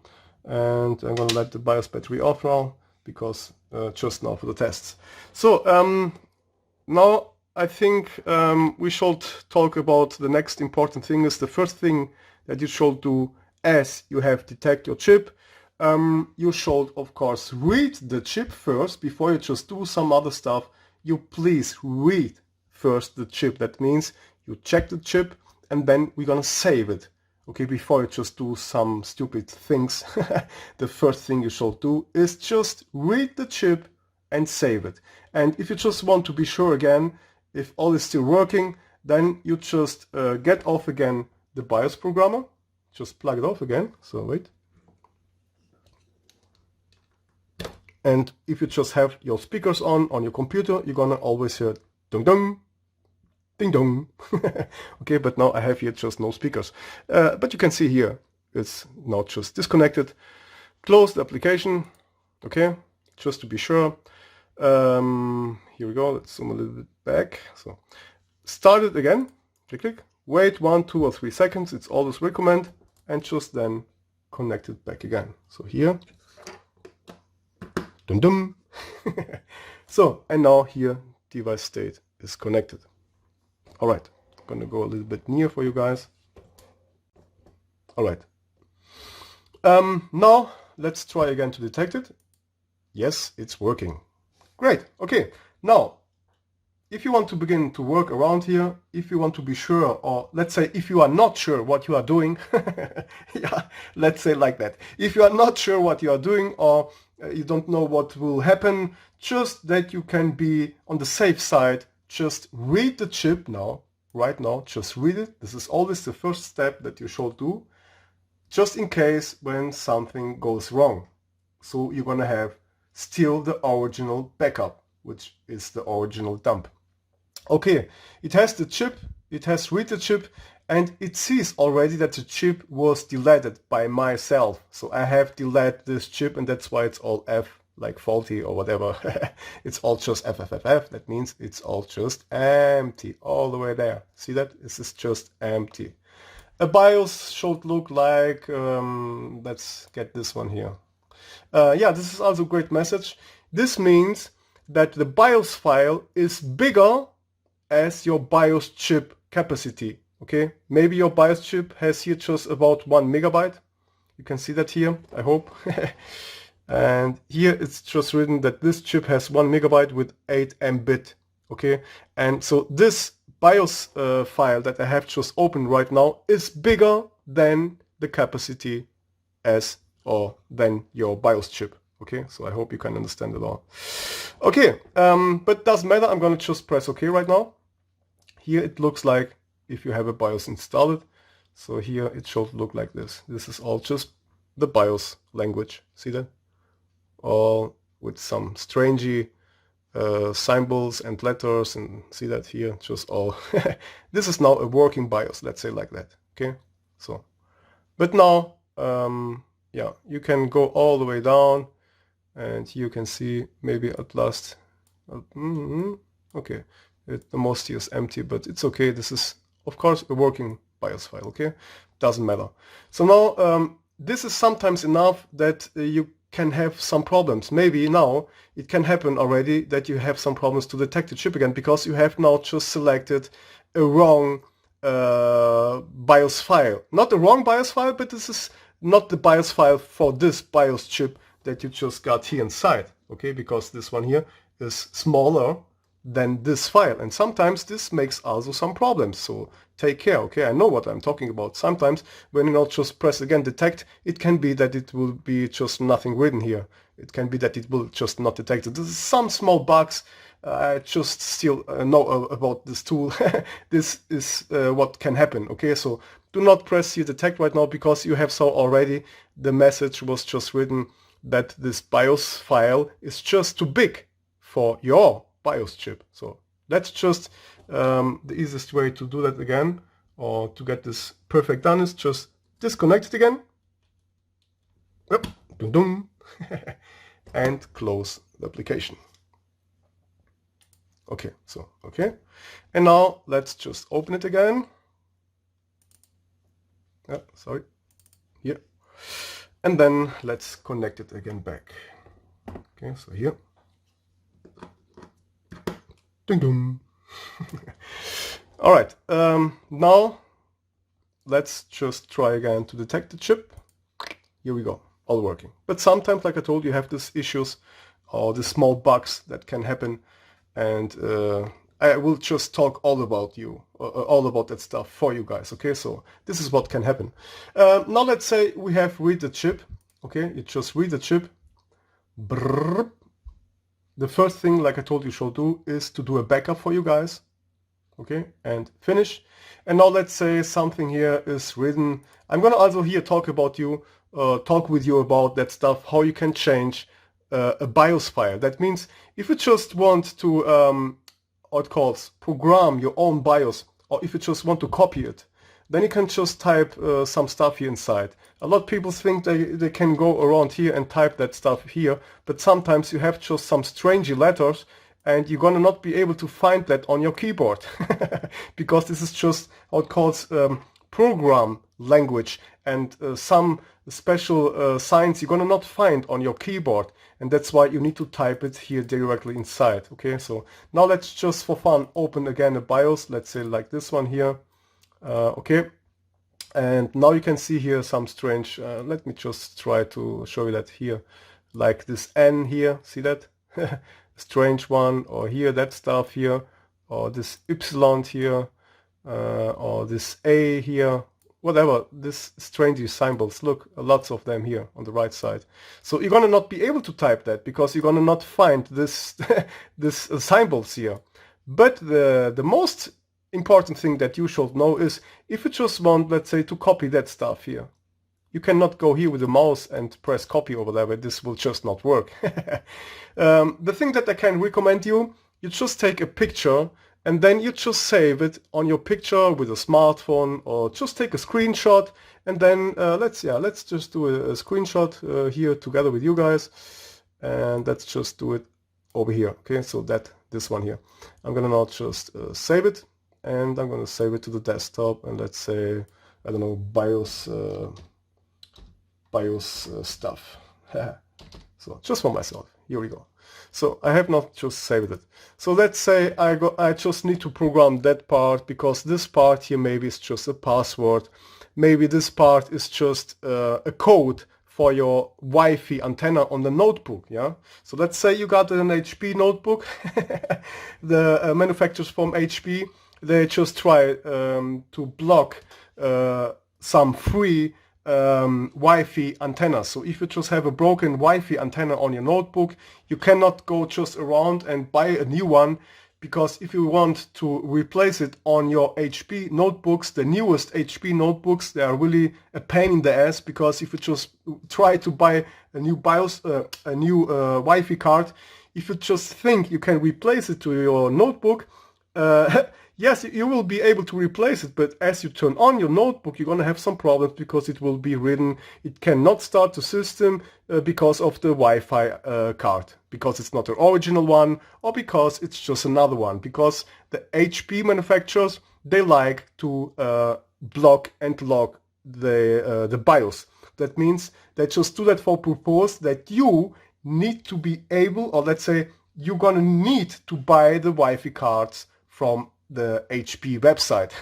and I'm gonna let the BIOS battery off now, because just now for the tests. So now I think we should talk about the next important thing. Is the first thing that you should do as you have detect your chip. You should of course read the chip first before you just do some other stuff. You please read first the chip. That means you check the chip and then we're gonna save it. Okay, before you just do some stupid things. The first thing you should do is just read the chip and save it. And if you just want to be sure again if all is still working, then you just get off again the BIOS programmer. Just plug it off again. So wait. And if you just have your speakers on your computer, you're gonna always hear dong dong, ding dong. Okay, but now I have here just no speakers. But you can see here, it's now just disconnected. Close the application, okay, just to be sure. Here we go, let's zoom a little bit back. So, start it again, click, wait 1, 2 or 3 seconds, it's always recommend, and just then connect it back again. So here, dum dum. So, and now here device state is connected. Alright, I'm gonna go a little bit near for you guys. Alright. Now let's try again to detect it. Yes, it's working. Great. Okay. Now, if you want to begin to work around here, if you want to be sure, or let's say if you are not sure what you are doing, yeah, let's say like that. If you are not sure what you are doing, or you don't know what will happen, just that you can be on the safe side, just read the chip now, right now, just read it. This is always the first step that you should do, just in case when something goes wrong. So you're gonna have still the original backup, which is the original dump. Okay, it has the chip, it has read the chip, and it sees already that the chip was deleted by myself. So I have deleted this chip, and that's why it's all F, like faulty or whatever. It's all just FFFF. That means it's all just empty all the way there. See that? This is just empty. A BIOS should look like, let's get this one here. Yeah, this is also a great message. This means that the BIOS file is bigger as your BIOS chip capacity. Okay, maybe your BIOS chip has here just about 1 megabyte. You can see that here, I hope. And here it's just written that this chip has 1 megabyte with 8 Mbit. Okay, and so this BIOS file that I have just opened right now is bigger than the capacity as or than your BIOS chip. Okay, so I hope you can understand it all. Okay, but doesn't matter. I'm gonna just press OK right now. Here it looks like if you have a BIOS installed. So here it should look like this. This is all just the BIOS language. See that? All with some strangey symbols and letters, and see that here, just all. This is now a working BIOS, let's say like that. Okay, so, but now, yeah, you can go all the way down, and you can see maybe at last. Okay, the most here is empty, but it's okay. This is, of course, a working BIOS file. Okay, doesn't matter. So now, this is sometimes enough that you can have some problems. Maybe now it can happen already that you have some problems to detect the chip again, because you have now just selected a wrong BIOS file. Not the wrong BIOS file, but this is not the BIOS file for this BIOS chip that you just got here inside. Okay, because this one here is smaller than this file. And sometimes this makes also some problems. So take care, okay? I know what I'm talking about. Sometimes when you not just press again detect, it can be that it will be just nothing written here. It can be that it will just not detect it. There's some small bugs. I just still know about this tool. This is what can happen, okay? So do not press here detect right now, because you have saw already the message was just written that this BIOS file is just too big for your BIOS chip. So that's just the easiest way to do that again, or to get this perfect done, is just disconnect it again. Yep. Dun dun. And close the application. Okay, so, okay. And now let's just open it again. Sorry. Here. And then let's connect it again back. Okay, so here. Ding dong. All right. Now let's just try again to detect the chip. Here we go. All working. But sometimes, like I told you, have these issues or the small bugs that can happen, and I will just talk all about that stuff for you guys. Okay, so this is what can happen. Now let's say we have read the chip. Okay, you just read the chip. Brrr. The first thing, like I told you, should do is to do a backup for you guys. Okay, and finish. And now let's say something here is written. I'm gonna also here talk with you about that stuff, how you can change a BIOS file. That means if you just want to what it calls program your own BIOS, or if you just want to copy it, then you can just type some stuff here inside. A lot of people think they can go around here and type that stuff here, but sometimes you have just some strange letters, and you're gonna not be able to find that on your keyboard because this is just how it calls program language, and some special signs you're gonna not find on your keyboard, and that's why you need to type it here directly inside. Okay, so now let's just for fun open again a BIOS, let's say like this one here. Okay, and now you can see here some strange, let me just try to show you that here, like this N here, see that? Strange one, or here that stuff here, or this Y here, or this A here, whatever, this strange symbols, look, lots of them here on the right side. So you're gonna not be able to type that because you're gonna not find this this symbols here. But the most important thing that you should know is if you just want, let's say, to copy that stuff here, you cannot go here with the mouse and press copy over there, but this will just not work. The thing that I can recommend you just take a picture and then you just save it on your picture with a smartphone, or just take a screenshot, and then let's just do a screenshot here together with you guys, and let's just do it over here. Okay, so this one here, I'm gonna now just save it, and I'm gonna save it to the desktop, and let's say, I don't know, BIOS stuff. So just for myself, here we go. So I have not just saved it. So let's say I just need to program that part, because this part here maybe is just a password. Maybe this part is just a code for your Wi-Fi antenna on the notebook. Yeah. So let's say you got an HP notebook. The manufacturers from HP, they just try to block some free Wi-Fi antenna. So if you just have a broken Wi-Fi antenna on your notebook, you cannot go just around and buy a new one, because if you want to replace it on your HP notebooks, the newest HP notebooks, they are really a pain in the ass, because if you just try to buy a new BIOS, a new Wi-Fi card, if you just think you can replace it to your notebook, yes, you will be able to replace it, but as you turn on your notebook, you're going to have some problems, because it will be written, it cannot start the system because of the Wi-Fi card, because it's not the original one, or because it's just another one, because the HP manufacturers, they like to block and lock the BIOS. That means they just do that for purpose that you need to be able, or let's say you're going to need to buy the Wi-Fi cards from the HP website.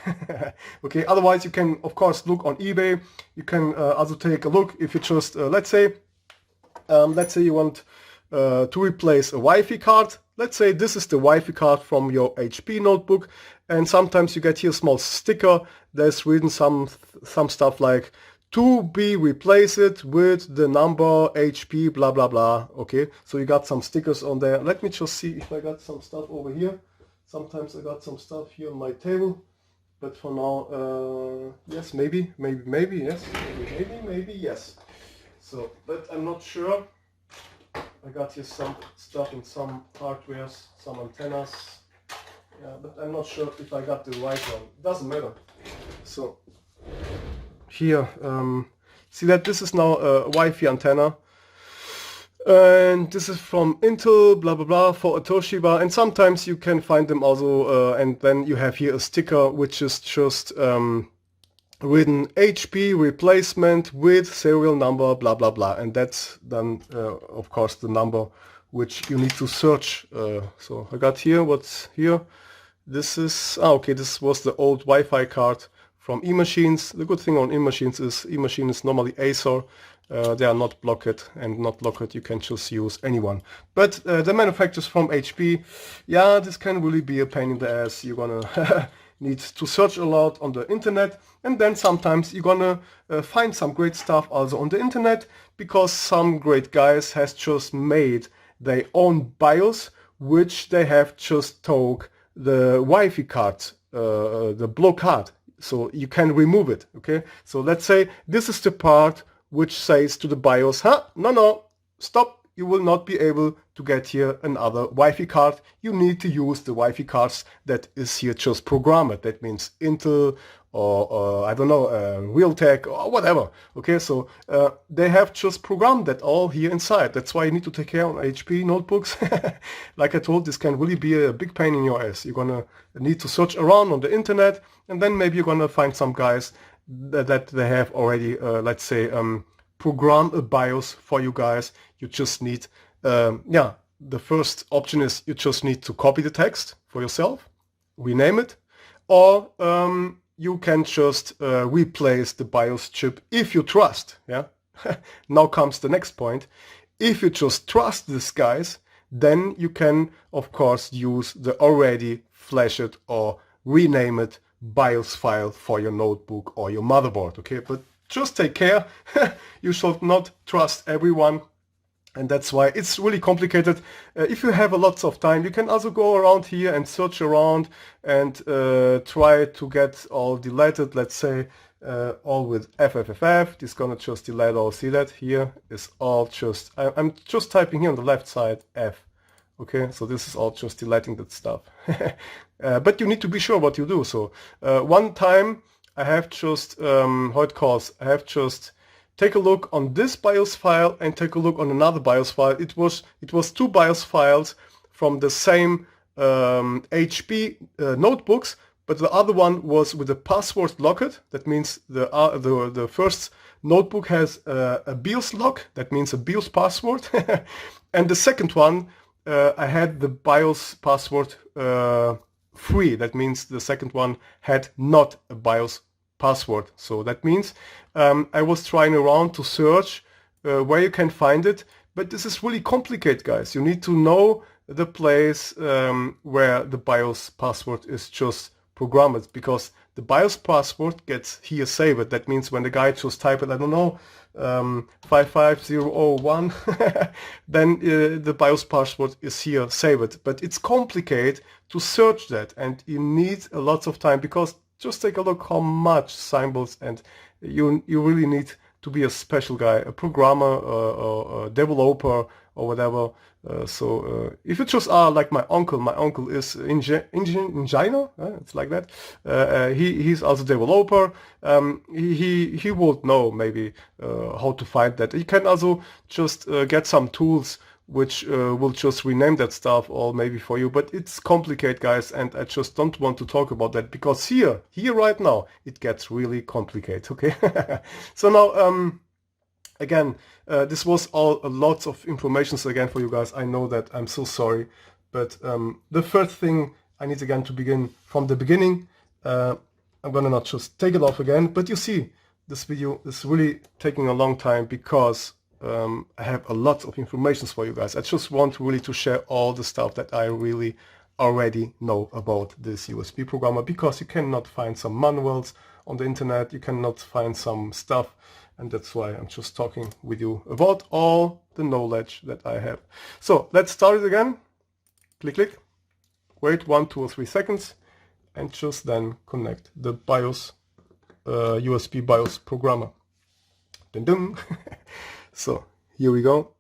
Okay, otherwise you can of course look on eBay. You can also take a look if you just let's say you want to replace a Wi-Fi card. Let's say this is the Wi-Fi card from your HP notebook, and sometimes you get here a small sticker. There's written some stuff like to be replaced with the number HP blah blah blah. Okay, so you got some stickers on there. Let me just see if I got some stuff over here. Sometimes I got some stuff here on my table, but for now, yes, maybe, yes, maybe, yes. So, but I'm not sure. I got here some stuff in some hardwares, some antennas. Yeah, but I'm not sure if I got the right one. It doesn't matter. So, here, see that this is now a Wi-Fi antenna. And this is from Intel, blah blah blah, for a Toshiba, and sometimes you can find them also, and then you have here a sticker which is just written HP replacement with serial number, blah blah blah, and that's then of course the number which you need to search. So I got here, what's here? This is, okay, this was the old Wi-Fi card from eMachines. The good thing on eMachines is eMachine is normally Acer. They are not blocked, and not locked, you can just use anyone. But the manufacturers from HP, yeah, this can really be a pain in the ass. You're gonna need to search a lot on the internet, and then sometimes you're gonna find some great stuff also on the internet, because some great guys has just made their own BIOS, which they have just took the Wi-Fi card, the block card, so you can remove it. Okay, so let's say this is the part which says to the BIOS, no, stop, you will not be able to get here another Wi-Fi card. You need to use the Wi-Fi cards that is here just programmed. That means Intel or I don't know, Realtek or whatever. Okay, so they have just programmed that all here inside. That's why you need to take care of HP notebooks. Like I told, this can really be a big pain in your ass. You're gonna need to search around on the internet, and then maybe you're gonna find some guys that they have already, let's say, program a BIOS for you guys. You just need, yeah, the first option is you just need to copy the text for yourself, rename it, or you can just replace the BIOS chip if you trust. Yeah. Now comes the next point. If you just trust these guys, then you can, of course, use the already flashed or renamed BIOS file for your notebook or your motherboard. Okay, but just take care. You should not trust everyone, and that's why it's really complicated. If you have a lots of time, you can also go around here and search around and try to get all deleted. Let's say all with FFFF. This is gonna just delete all. See that here is all just, I'm just typing here on the left side F. Okay, so this is all just deleting that stuff. But you need to be sure what you do. So one time I have just, how it calls, I have just take a look on this BIOS file and take a look on another BIOS file. It was two BIOS files from the same HP notebooks, but the other one was with a password locked. That means the first notebook has a BIOS lock. That means a BIOS password. And the second one, I had the BIOS password free. That means the second one had not a BIOS password. So that means I was trying around to search where you can find it, but this is really complicated, guys. You need to know the place where the BIOS password is just programmed, because the BIOS password gets here saved. That means when the guy just type it, I don't know, 55001, then the BIOS password is here saved. But it's complicated to search that, and you need a lot of time, because just take a look how much symbols, and you really need to be a special guy, a programmer or a developer or whatever. So if you just are like my uncle is engineer, it's like that. He's also a developer. He would know maybe how to find that. You can also just get some tools which will just rename that stuff, or maybe for you, but it's complicated, guys, and I just don't want to talk about that, because here right now it gets really complicated. Okay. So now again, this was all lots of information again for you guys. I know that, I'm so sorry, but the first thing I need again to begin from the beginning. I'm gonna not just take it off again, but you see this video is really taking a long time, because I have a lot of information for you guys. I just want really to share all the stuff that I really already know about this USB programmer, because you cannot find some manuals on the internet, you cannot find some stuff, and that's why I'm just talking with you about all the knowledge that I have. So let's start it again. Click, click. Wait 1, 2 or 3 seconds, and just then connect the BIOS, USB BIOS programmer. Dun dun. So here we go,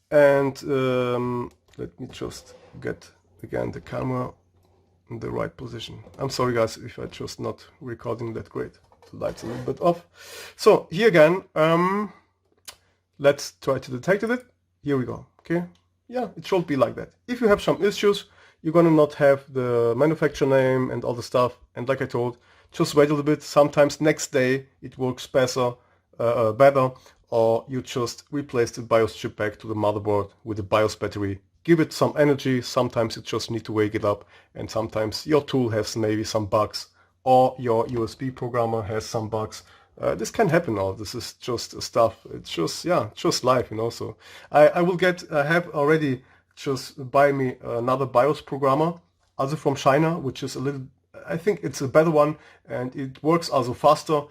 and let me just get again the camera in the right position. I'm sorry guys if I just not recording that great. The light's a little bit off. So here again, let's try to detect it. Here we go. Okay, yeah, it should be like that. If you have some issues, you're gonna not have the manufacturer name and all the stuff, and like I told, just wait a little bit. Sometimes next day it works better, or you just replace the BIOS chip back to the motherboard with the BIOS battery. Give it some energy. Sometimes you just need to wake it up, and sometimes your tool has maybe some bugs, or your USB programmer has some bugs. This can happen. All this is just stuff. It's just, yeah, just life, you know. So I have already just buy me another BIOS programmer, also from China, which is a little, I think it's a better one, and it works also faster.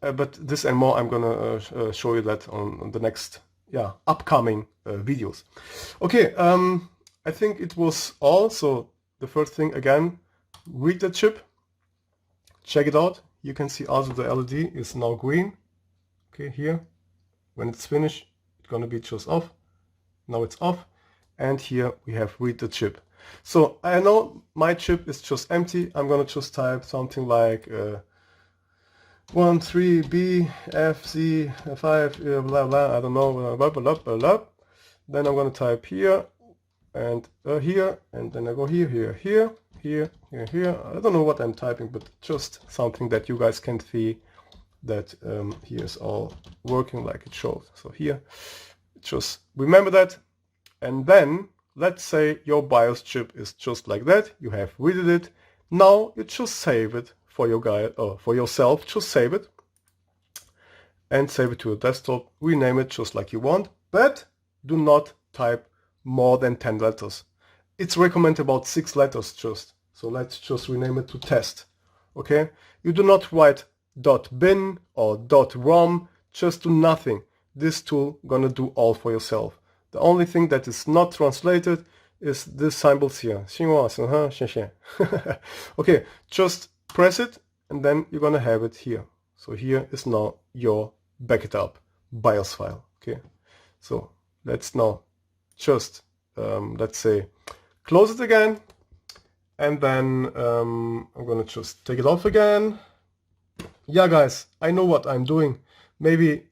But this and more I'm gonna show you that on the next, yeah, upcoming videos. Okay, I think it was all. So the first thing again, read the chip, check it out. You can see also the LED is now green. Okay, here when it's finished it's gonna be just off. Now it's off, and here we have read the chip. So I know my chip is just empty. I'm gonna just type something like 13B FC 5 blah blah, I don't know, blah blah blah blah. Then I'm gonna type here and here, and then I go here, here, here, here, here, here. I don't know what I'm typing, but just something that you guys can see that here is all working like it shows. So here, just remember that. And then let's say your BIOS chip is just like that. You have read it. Now you just save it for your guy, or for yourself. Just save it and save it to your desktop. Rename it just like you want, but do not type more than 10 letters. It's recommended about 6 letters just. So let's just rename it to test. Okay, you do not write .bin or .rom. Just do nothing. This tool gonna do all for yourself. The only thing that is not translated is these symbols here. Okay, just press it, and then you're gonna have it here. So here is now your backed up BIOS file. Okay, so let's now just let's say close it again, and then I'm gonna just take it off again. Yeah guys, I know what I'm doing. Maybe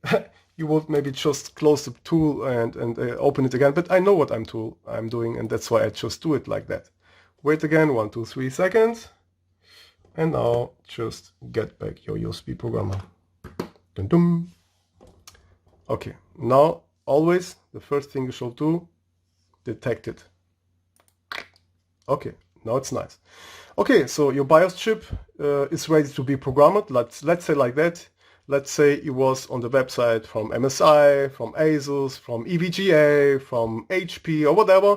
you would maybe just close the tool and open it again, but I know what I'm doing, and that's why I just do it like that. Wait again 1, 2, 3 seconds. And now just get back your USB programmer. Dun dun. Okay, now always the first thing you should do, detect it. Okay, now it's nice. Okay, so your BIOS chip is ready to be programmed. Let's say like that. Let's say it was on the website from MSI, from ASUS, from EVGA, from HP or whatever,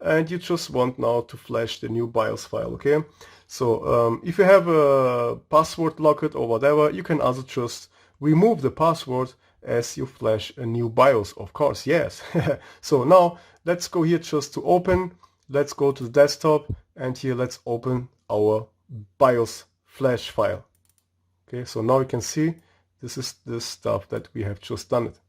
and you just want now to flash the new BIOS file. Okay, so if you have a password locked or whatever, you can also just remove the password as you flash a new BIOS, of course, yes. So now let's go here just to open. Let's go to the desktop, and here let's open our BIOS flash file. Okay, so now you can see this is the stuff that we have just done it.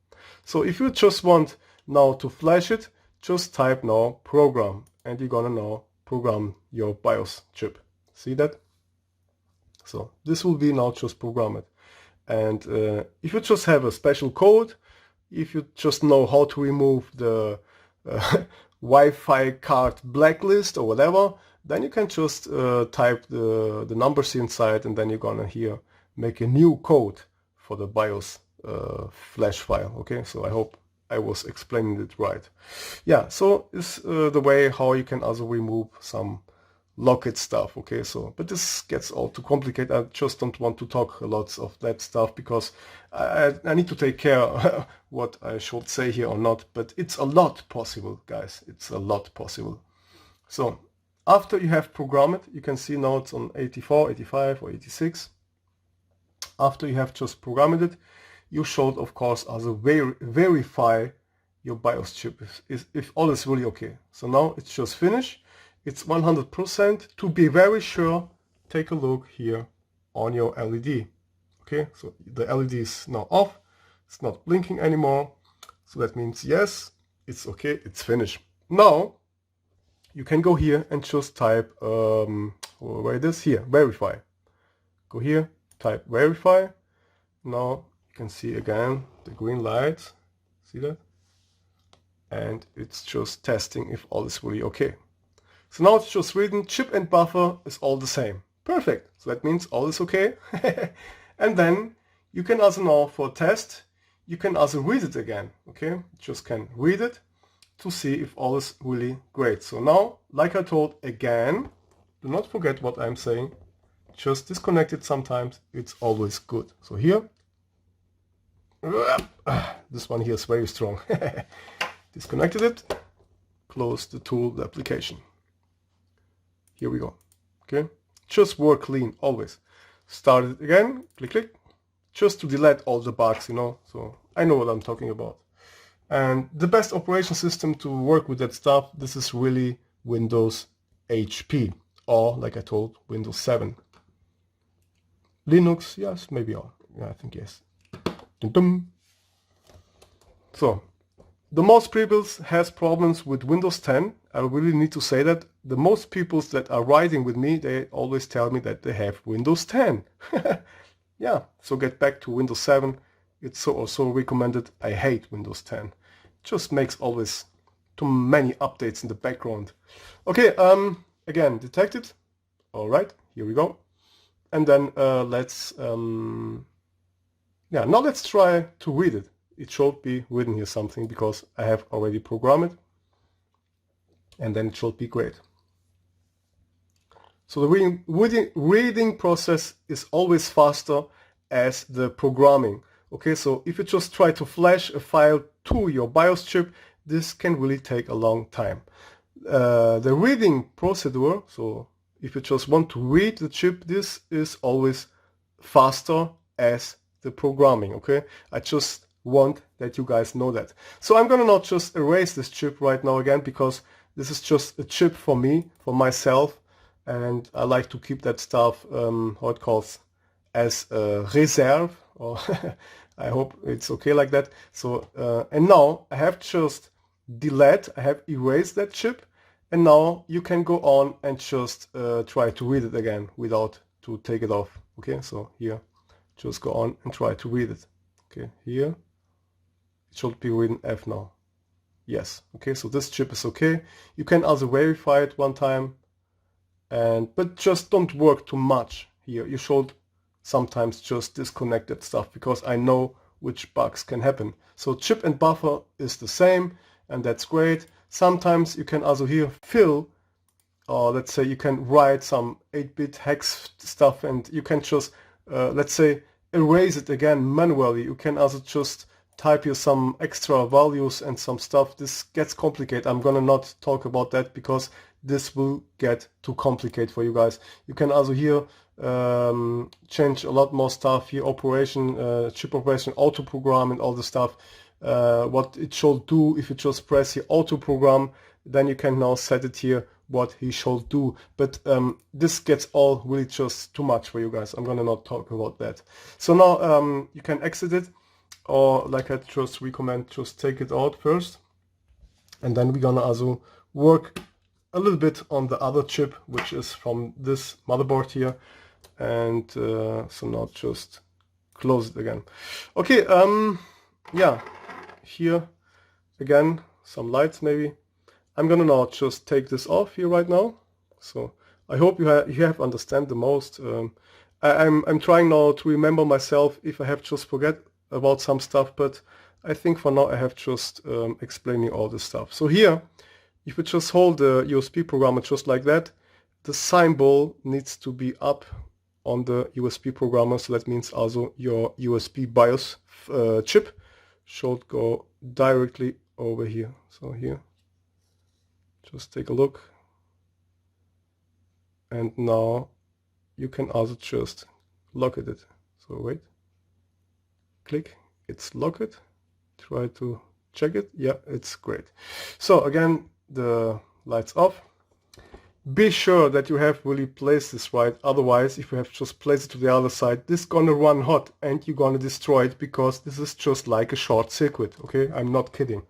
So if you just want now to flash it, just type now program, and you're gonna now program your BIOS chip. See that? So this will be now just programmed. And if you just have a special code, if you just know how to remove the Wi-Fi card blacklist or whatever, then you can just type the numbers inside, and then you're gonna here make a new code for the BIOS flash file. Okay, so I hope I was explaining it right. Yeah, so it's the way how you can also remove some locket stuff. Okay, so but this gets all too complicated. I just don't want to talk a lot of that stuff because I need to take care what I should say here or not. But it's a lot possible, guys. It's a lot possible. So after you have programmed it, you can see now it's on 84, 85 or 86. After you have just programmed it, you should of course also verify your BIOS chip if all is really okay. So now it's just finished. It's 100%. To be very sure, take a look here on your LED. Okay, so the LED is now off. It's not blinking anymore. So that means yes, it's okay, it's finished. Now you can go here and just type where it is here, verify. Go here, type verify. Now you can see again the green light. See that? And it's just testing if all is really okay. So now it's just reading chip and buffer is all the same. Perfect. So that means all is okay. And then you can also now for test, you can also read it again. Okay, you just can read it to see if all is really great. So now, like I told again, do not forget what I'm saying. Just disconnect it sometimes. It's always good. So here, this one here is very strong. Disconnected it, close the tool, the application. Here we go. Okay, just work clean always. Start it again, click, click, just to delete all the bugs, you know. So I know what I'm talking about. And the best operation system to work with that stuff, this is really Windows HP, or like I told, Windows 7. Linux, yes, maybe all. Yeah, I think yes. Dum -dum. So the most people has problems with Windows 10. I really need to say that. The most people that are writing with me, they always tell me that they have Windows 10. Yeah, so get back to Windows 7. It's so recommended. I hate Windows 10. Just makes always too many updates in the background. Okay, again, detected. All right, here we go. And then let's, yeah, now let's try to read it. It should be written here something because I have already programmed it. And then it should be great. So the reading process is always faster as the programming. Okay, so if you just try to flash a file to your BIOS chip, this can really take a long time. The reading procedure, so if you just want to read the chip, this is always faster as the programming. Okay, I just want that you guys know that. So I'm gonna not just erase this chip right now again because this is just a chip for me, for myself, and I like to keep that stuff, how it calls, as a reserve, or I hope it's okay like that. So, and now I have just delete, I have erased that chip, and now you can go on and just try to read it again without to take it off. Okay, so here, just go on and try to read it. Okay, here, it should be written F now. Yes, okay, so this chip is okay. You can also verify it one time, but just don't work too much here. You should sometimes just disconnect that stuff because I know which bugs can happen. So chip and buffer is the same, and that's great. Sometimes you can also here fill, or let's say you can write some 8-bit hex stuff, and you can just, let's say, erase it again manually. You can also just type here some extra values and some stuff. This gets complicated. I'm gonna not talk about that because this will get too complicated for you guys. You can also here change a lot more stuff here, operation, chip operation, auto program, and all the stuff. What it should do if you just press here auto program, then you can now set it here what he should do. But this gets all really just too much for you guys. I'm gonna not talk about that. So now you can exit it, or like I just recommend, just take it out first, and then we're gonna also work a little bit on the other chip, which is from this motherboard here. And so now just close it again. Okay, yeah, here again some lights maybe. I'm gonna now just take this off here right now. So I hope you have understand the most. I'm trying now to remember myself if I have just forget about some stuff, but I think for now I have just explaining all this stuff. So here, if you just hold the USB programmer just like that, the symbol needs to be up on the USB programmer, so that means also your USB BIOS chip should go directly over here. So here, just take a look, and now you can also just lock it. So wait, click, it's locked. Try to check it. Yeah, it's great. So again, the lights off. Be sure that you have really placed this right, otherwise if you have just placed it to the other side, this is gonna run hot and you're gonna destroy it, because this is just like a short circuit, okay? I'm not kidding.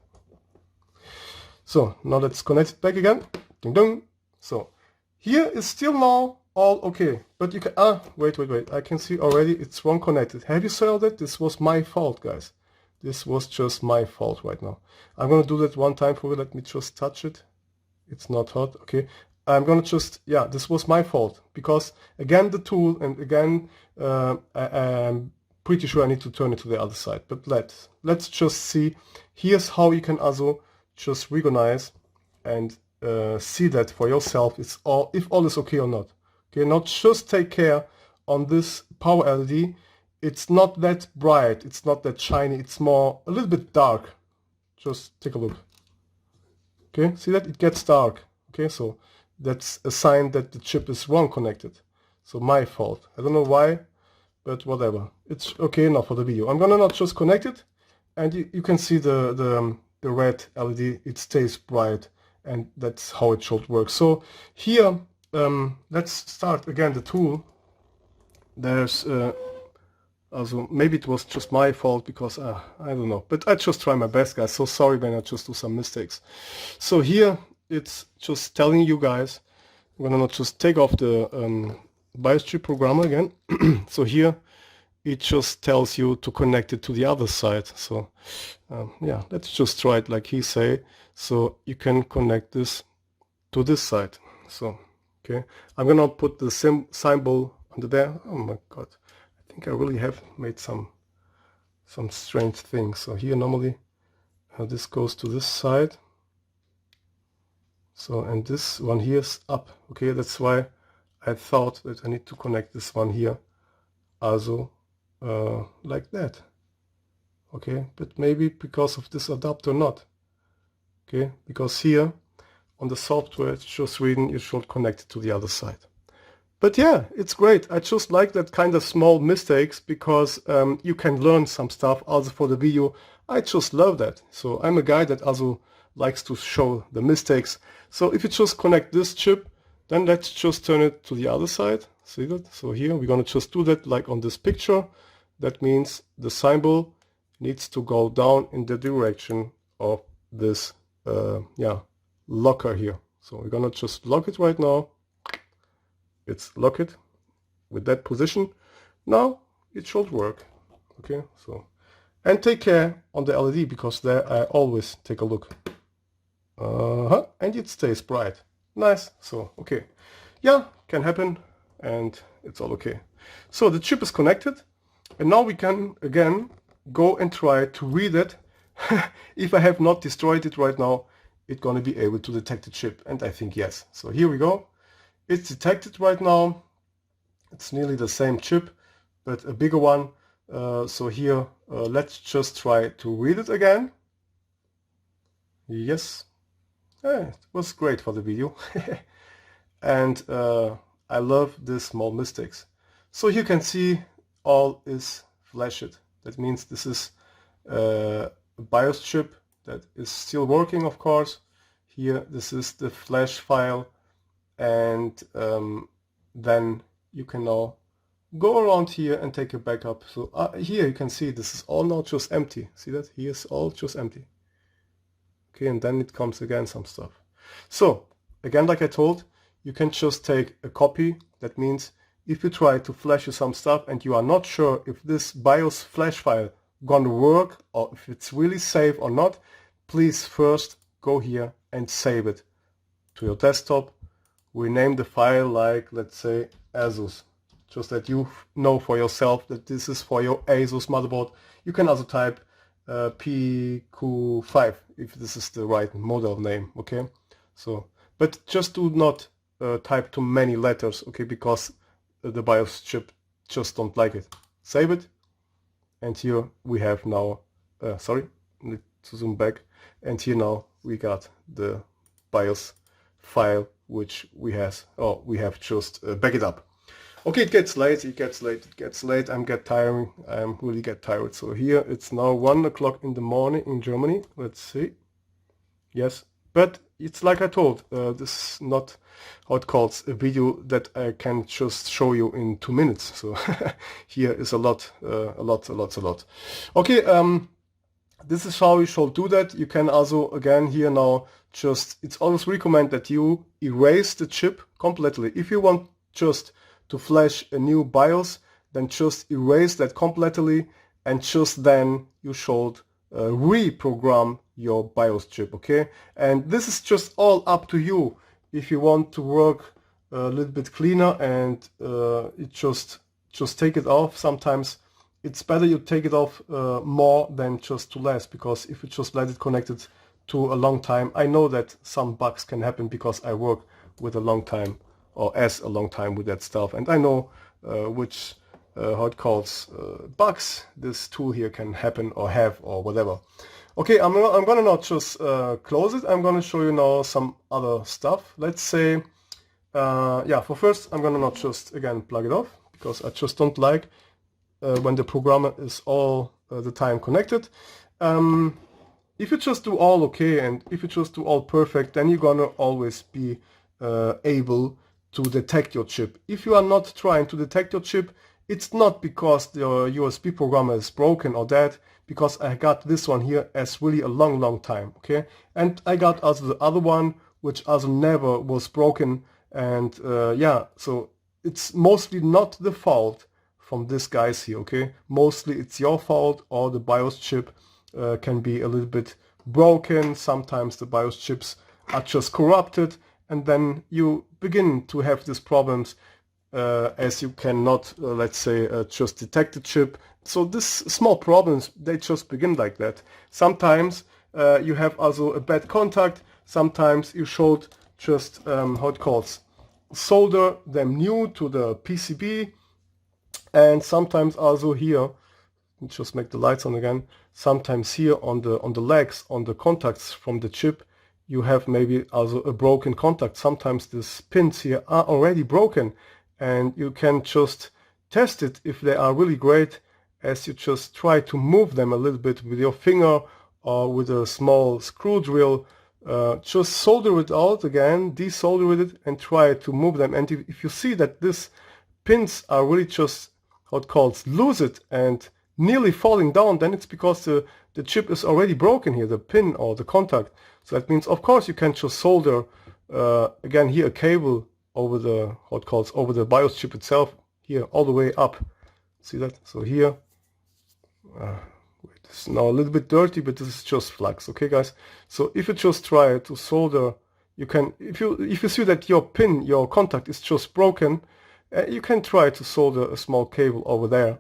So now let's connect it back again. Ding dong. So here is still now all okay, but you can, wait, I can see already it's wrong connected. Have you saw that? This was my fault, guys. This was just my fault right now. I'm gonna do that one time for you. Let me just touch it. It's not hot, okay? I'm gonna just, yeah, this was my fault, because again the tool, and again I'm pretty sure I need to turn it to the other side, but let's just see. Here's how you can also just recognize and see that for yourself, it's all, if all is okay or not. Okay, now just take care on this power LED. It's not that bright, it's not that shiny, it's more a little bit dark. Just take a look. Okay, see that? It gets dark. Okay, so that's a sign that the chip is wrong connected. So my fault. I don't know why, but whatever. It's okay now for the video. I'm gonna not just connect it, and you can see the red LED. It stays bright, and that's how it should work. So here, let's start again the tool. There's also, maybe it was just my fault, because I don't know, but I just try my best, guys. So sorry when I just do some mistakes. So here it's just telling you guys, I'm gonna not just take off the BIOS chip programmer again. So here it just tells you to connect it to the other side. So yeah, let's just try it like he say. So you can connect this to this side. So okay, I'm gonna put the symbol under there. Oh my god, I think I really have made some strange things. So here normally this goes to this side. So, and this one here is up. Okay, that's why I thought that I need to connect this one here also like that. Okay, but maybe because of this adapter not. Okay, because here on the software it's just written you should connect it to the other side. But yeah, it's great. I just like that kind of small mistakes, because you can learn some stuff also for the video. I just love that. So I'm a guy that also likes to show the mistakes. So if you just connect this chip, then let's just turn it to the other side. See that? So here we're gonna just do that like on this picture. That means the symbol needs to go down in the direction of this yeah, locker here. So we're gonna just lock it right now. It's locked with that position. Now it should work. Okay, so, and take care on the LED, because there I always take a look. And it stays bright. Nice. So okay, yeah, can happen, and it's all okay. So the chip is connected, and now we can again go and try to read it. If I have not destroyed it right now, it's gonna be able to detect the chip, and I think yes. So here we go. It's detected right now. It's nearly the same chip, but a bigger one. So here, let's just try to read it again. Yes. It was great for the video. And I love these small mistakes. So you can see all is flashed. That means this is a BIOS chip that is still working, of course. Here, this is the flash file. And then you can now go around here and take a backup. So here you can see this is all now just empty. See that? Here is all just empty. Okay, and then it comes again some stuff. So again, like I told, you can just take a copy. That means if you try to flash you some stuff and you are not sure if this BIOS flash file gonna work or if it's really safe or not, please first go here and save it to your desktop. Rename the file like, let's say, ASUS, just that you know for yourself that this is for your ASUS motherboard. You can also type PQ5 if this is the right model name. Okay, so but just do not type too many letters, okay, because the BIOS chip just don't like it. Save it, and here we have now, sorry, need to zoom back, and here now we got the BIOS file which we have just back it up. Okay, it gets late, I'm really get tired. So here it's now 1 o'clock in the morning in Germany. Let's see. Yes, but it's like I told, this is not how it calls a video that I can just show you in 2 minutes. So here is a lot. Okay, this is how you should do that. You can also, again, here now, it's always recommend that you erase the chip completely. If you want just to flash a new BIOS, then just erase that completely, and just then you should reprogram your BIOS chip, okay? And this is just all up to you. If you want to work a little bit cleaner and just take it off. Sometimes it's better you take it off more than just to less, because if you just let it connected to a long time, I know that some bugs can happen because I work with a long time, or as a long time with that stuff, and I know which how it calls bugs this tool here can happen or have or whatever. Okay, I'm gonna not just close it. I'm gonna show you now some other stuff. Let's say, yeah, for first I'm gonna not just again plug it off, because I just don't like when the programmer is all the time connected. If you just do all okay, and if you just do all perfect, then you're gonna always be able to detect your chip. If you are not trying to detect your chip, it's not because the USB programmer is broken or that, because I got this one here as really a long time, okay? And I got also the other one, which also never was broken, and yeah, so it's mostly not the fault from these guys here, okay? Mostly it's your fault, or the BIOS chip can be a little bit broken. Sometimes the BIOS chips are just corrupted, and then you begin to have these problems as you cannot, let's say, just detect the chip. So these small problems, they just begin like that. Sometimes you have also a bad contact. Sometimes you should just, how it calls, solder them new to the PCB. And sometimes also here, just make the lights on again, sometimes here on the legs, on the contacts from the chip, you have maybe also a broken contact. Sometimes these pins here are already broken, and you can just test it if they are really great, as you just try to move them a little bit with your finger or with a small screw drill. Just solder it out again, desolder it, and try to move them. And if you see that these pins are really just, how it calls, lucid and nearly falling down, then it's because the chip is already broken here, the pin or the contact. So that means, of course, you can just solder again here a cable over the, how it calls, over the BIOS chip itself, here all the way up. See that? So here, it's now a little bit dirty, but this is just flux, okay, guys? So if you just try to solder, you can, if you see that your pin, your contact is just broken, you can try to solder a small cable over there,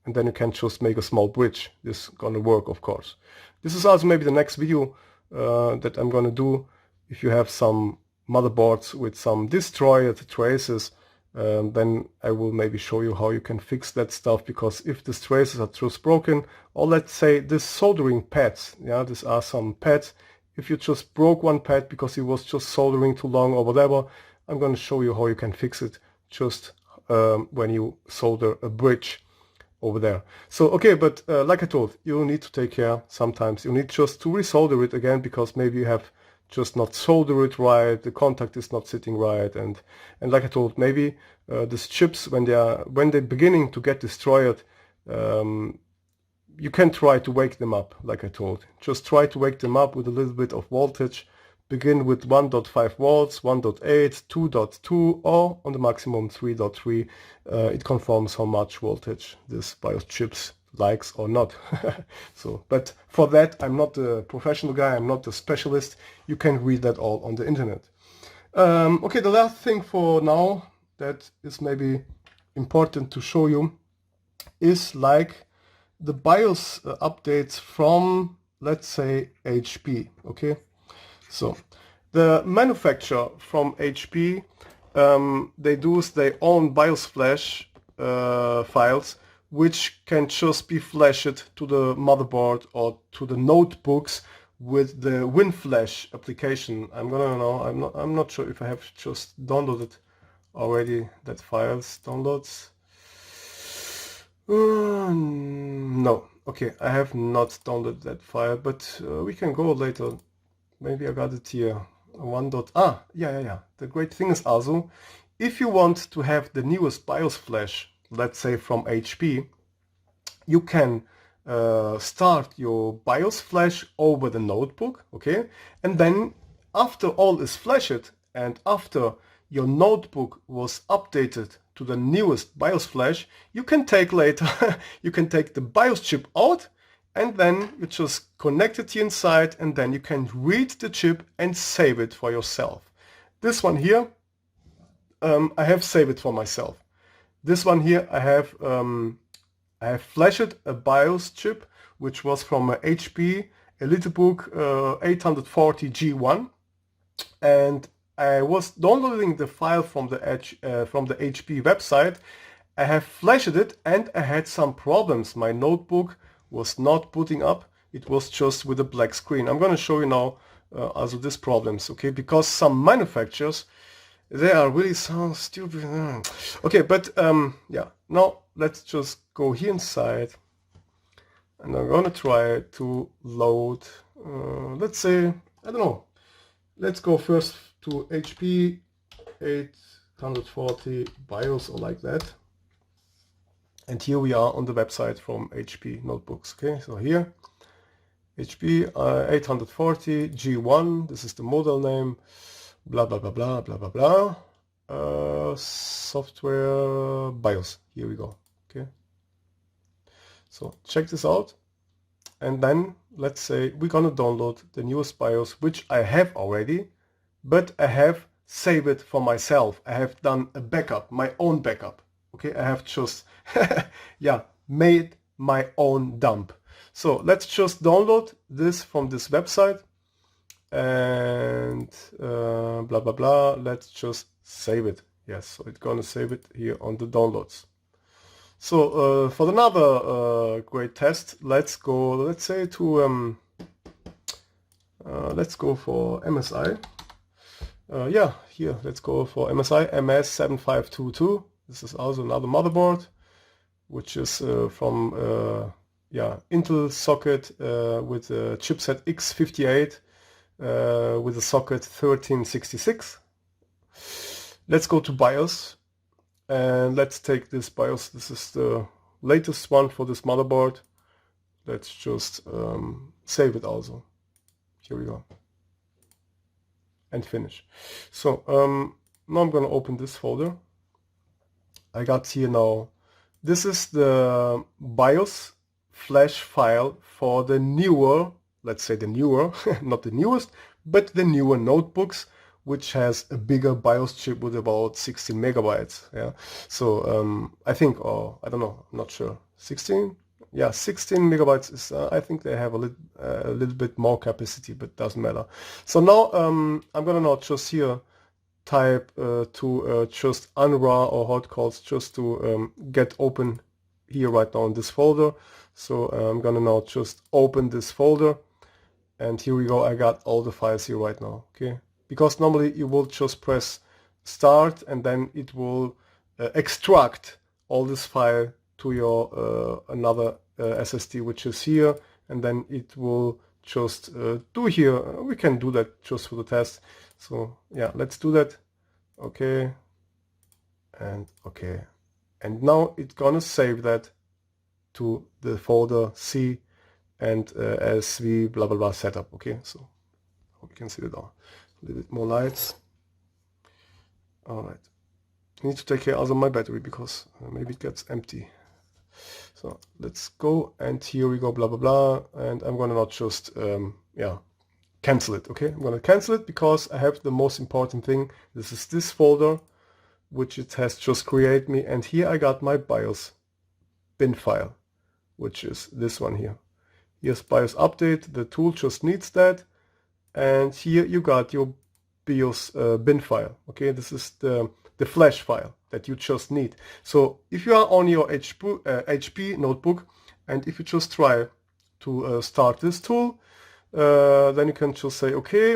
and then you can just make a small bridge. This is gonna work, of course. This is also maybe the next video that I'm gonna do. If you have some motherboards with some destroyed traces, then I will maybe show you how you can fix that stuff, because if these traces are just broken, or let's say this soldering pads, yeah, these are some pads, if you just broke one pad because it was just soldering too long or whatever, I'm going to show you how you can fix it just when you solder a bridge over there. So okay, but like I told, you need to take care. Sometimes you need just to resolder it again, because maybe you have just not solder it right, the contact is not sitting right, and like I told, maybe these chips, when they're beginning to get destroyed, you can try to wake them up. Like I told, just try to wake them up with a little bit of voltage. Begin with 1.5 volts, 1.8, 2.2, or on the maximum 3.3. It confirms how much voltage this BIOS chips likes or not. So, but for that, I'm not a professional guy, I'm not a specialist. You can read that all on the internet. Okay, the last thing for now that is maybe important to show you is like the BIOS updates from, let's say, HP, okay? So the manufacturer from HP they do their own BIOS flash files, which can just be flashed to the motherboard or to the notebooks with the WinFlash application. I'm not sure if I have just downloaded already that files downloads. No, okay, I have not downloaded that file, but we can go later. Maybe I got it here. Yeah. The great thing is also, if you want to have the newest BIOS flash, let's say from HP, you can start your BIOS flash over the notebook, okay? And then after all is flashed and after your notebook was updated to the newest BIOS flash, you can take later, you can take the BIOS chip out and then you just connect it inside and then you can read the chip and save it for yourself. This one here, I have saved it for myself. This one here, I have flashed a BIOS chip, which was from a HP EliteBook 840G1, and I was downloading the file from the HP website. I have flashed it and I had some problems. My notebook was not booting up. It was just with a black screen. I'm going to show you now also these problems, okay? Because some manufacturers, they are really so stupid. Okay, but yeah, now let's just go here inside and I'm gonna try to load, let's say, I don't know, let's go first to HP 840 BIOS or like that. And here we are on the website from HP notebooks, okay? So here, HP 840 G1, this is the model name, blah blah blah blah blah blah blah, software BIOS, here we go, okay? So check this out, and then let's say we're gonna download the newest BIOS, which I have already, but I have saved it for myself. I have done a backup, my own backup, okay? I have just yeah, made my own dump. So let's just download this from this website and blah blah blah. Let's just save it. Yes, so it's gonna save it here on the downloads. So for another great test, let's go, let's say to let's go for MSI. Yeah, here let's go for MSI MS7522. This is also another motherboard, which is from yeah, Intel socket with a chipset X58 with a socket 1366. Let's go to BIOS and let's take this BIOS. This is the latest one for this motherboard. Let's just save it also. Here we go. And finish. So now I'm gonna open this folder. I got here now, this is the BIOS flash file for the newer, let's say the newer, not the newest, but the newer notebooks, which has a bigger BIOS chip with about 16 megabytes. Yeah, so I think, or I don't know, I'm not sure, 16? Yeah, 16 megabytes is, I think they have a little bit more capacity, but doesn't matter. So now I'm gonna now just here type to just unrar or hot calls just to get open here right now in this folder. So I'm gonna now just open this folder and here we go. I got all the files here right now, okay? Because normally you will just press start and then it will extract all this file to your another SSD, which is here, and then it will just do here. We can do that just for the test. So yeah, let's do that. Okay, and okay, and now it's gonna save that to the folder C and SV blah blah blah setup. Okay, so hope you can see it all. A little bit more lights. All right, I need to take care also my battery because maybe it gets empty. So let's go, and here we go, blah blah blah, and I'm gonna not just yeah, cancel it. Okay, I'm gonna cancel it because I have the most important thing. This is this folder, which it has just created me, and here I got my BIOS bin file, which is this one here. Here's BIOS update. The tool just needs that, and here you got your BIOS bin file. Okay, this is the the flash file that you just need. So if you are on your HP notebook, and if you just try to start this tool, then you can just say okay,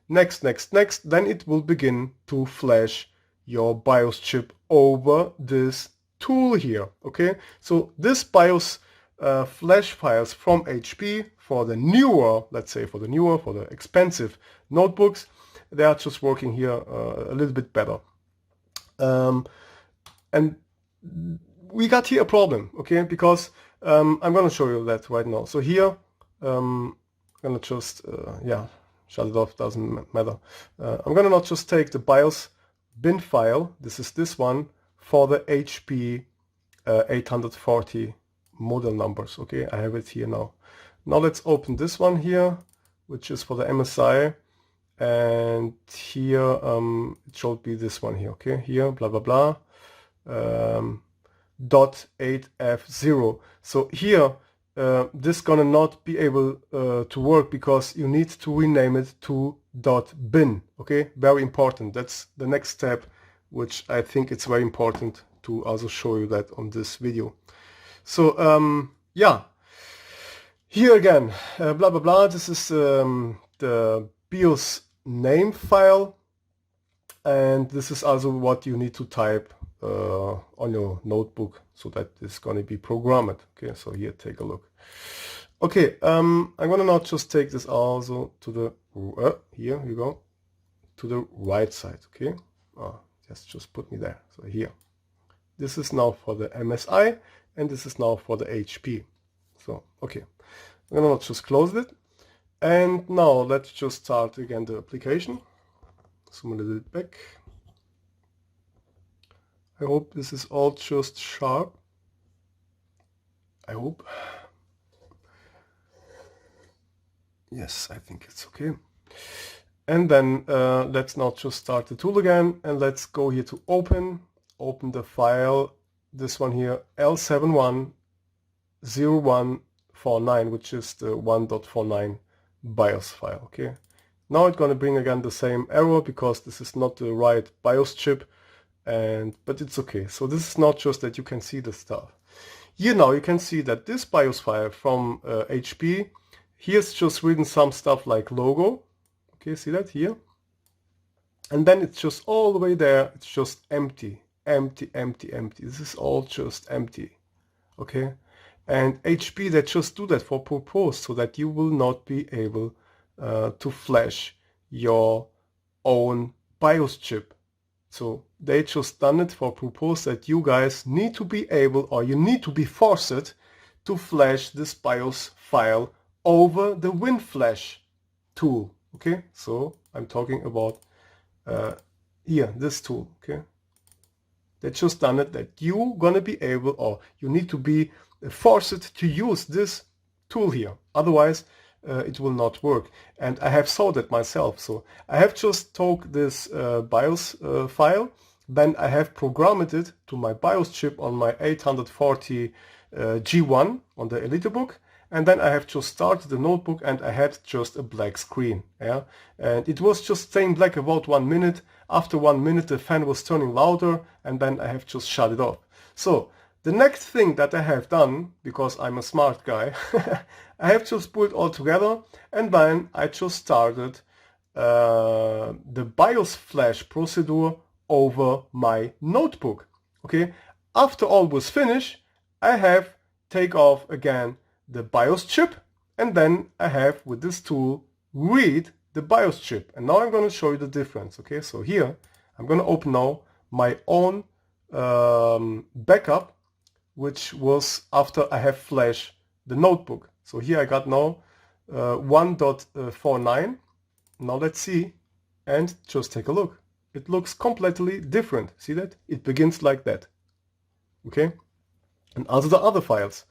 next, then it will begin to flash your BIOS chip over this tool here. Okay, so this BIOS flash files from HP for the newer, let's say for the expensive notebooks, they are just working here a little bit better. And we got here a problem, okay, because I'm going to show you that right now. So here, I'm going to just, yeah, shut it off, doesn't matter. I'm going to not just take the BIOS bin file, this is this one, for the HP 840 model numbers, okay, I have it here now. Now let's open this one here, which is for the MSI, and here it should be this one here, okay, here, blah, blah, blah, .8F0. So here, this gonna not be able to work because you need to rename it to .bin, okay, very important. That's the next step, which I think it's very important to also show you that on this video. So yeah, here again, blah blah blah, this is the BIOS name file, and this is also what you need to type on your notebook so that it's going to be programmed. Okay, so here, take a look. Okay, I'm gonna not just take this also to the here you go, to the right side. Okay, just put me there. So here, this is now for the MSI, and this is now for the HP. So okay, I'm gonna not just close it, and now let's just start again the application. Zoom a little bit back. I hope this is all just sharp. I hope. Yes, I think it's okay. And then let's now just start the tool again, and let's go here to open the file, this one here, L710149, which is the 1.49 BIOS file. Okay, now it's going to bring again the same error because this is not the right BIOS chip, but it's okay. So this is not just that you can see the stuff. Here now you can see that this BIOS file from HP, here's just written some stuff like logo. Okay, see that here? And then it's just all the way there, it's just empty. This is all just empty. Okay? And HP, they just do that for purpose, so that you will not be able to flash your own BIOS chip. So they just done it for purpose that you guys need to be able, or you need to be forced to flash this BIOS file over the WinFlash tool. Okay, so I'm talking about here, this tool. Okay, they just done it that you gonna be able, or you need to be forced to use this tool here. Otherwise, it will not work. And I have saw that myself. So I have just took this BIOS file, then I have programmed it to my BIOS chip on my 840 G1 on the EliteBook. And then I have just started the notebook, and I had just a black screen. Yeah, and it was just staying black about 1 minute. After 1 minute, the fan was turning louder, and then I have just shut it off. So the next thing that I have done, because I'm a smart guy, I have just put it all together, and then I just started the BIOS flash procedure over my notebook. Okay, after all was finished, I have take off again the BIOS chip, and then I have with this tool read the BIOS chip. And now I'm going to show you the difference. Okay, so here I'm going to open now my own backup, which was after I have flashed the notebook. So here I got now 1.49. Now let's see, and just take a look. It looks completely different. See that? It begins like that. Okay, and also the other files.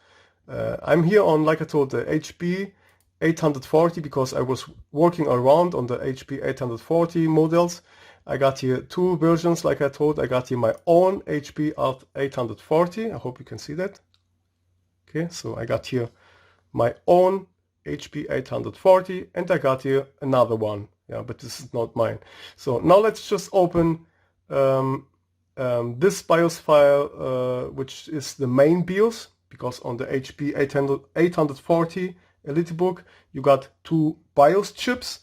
I'm here on, like I told, the HP 840 because I was working around on the HP 840 models. I got here two versions, like I told. I got here my own HP 840. I hope you can see that. Okay, so I got here my own HP 840, and I got here another one. Yeah, but this is not mine. So now let's just open this BIOS file, which is the main BIOS, because on the HP 840 EliteBook you got two BIOS chips.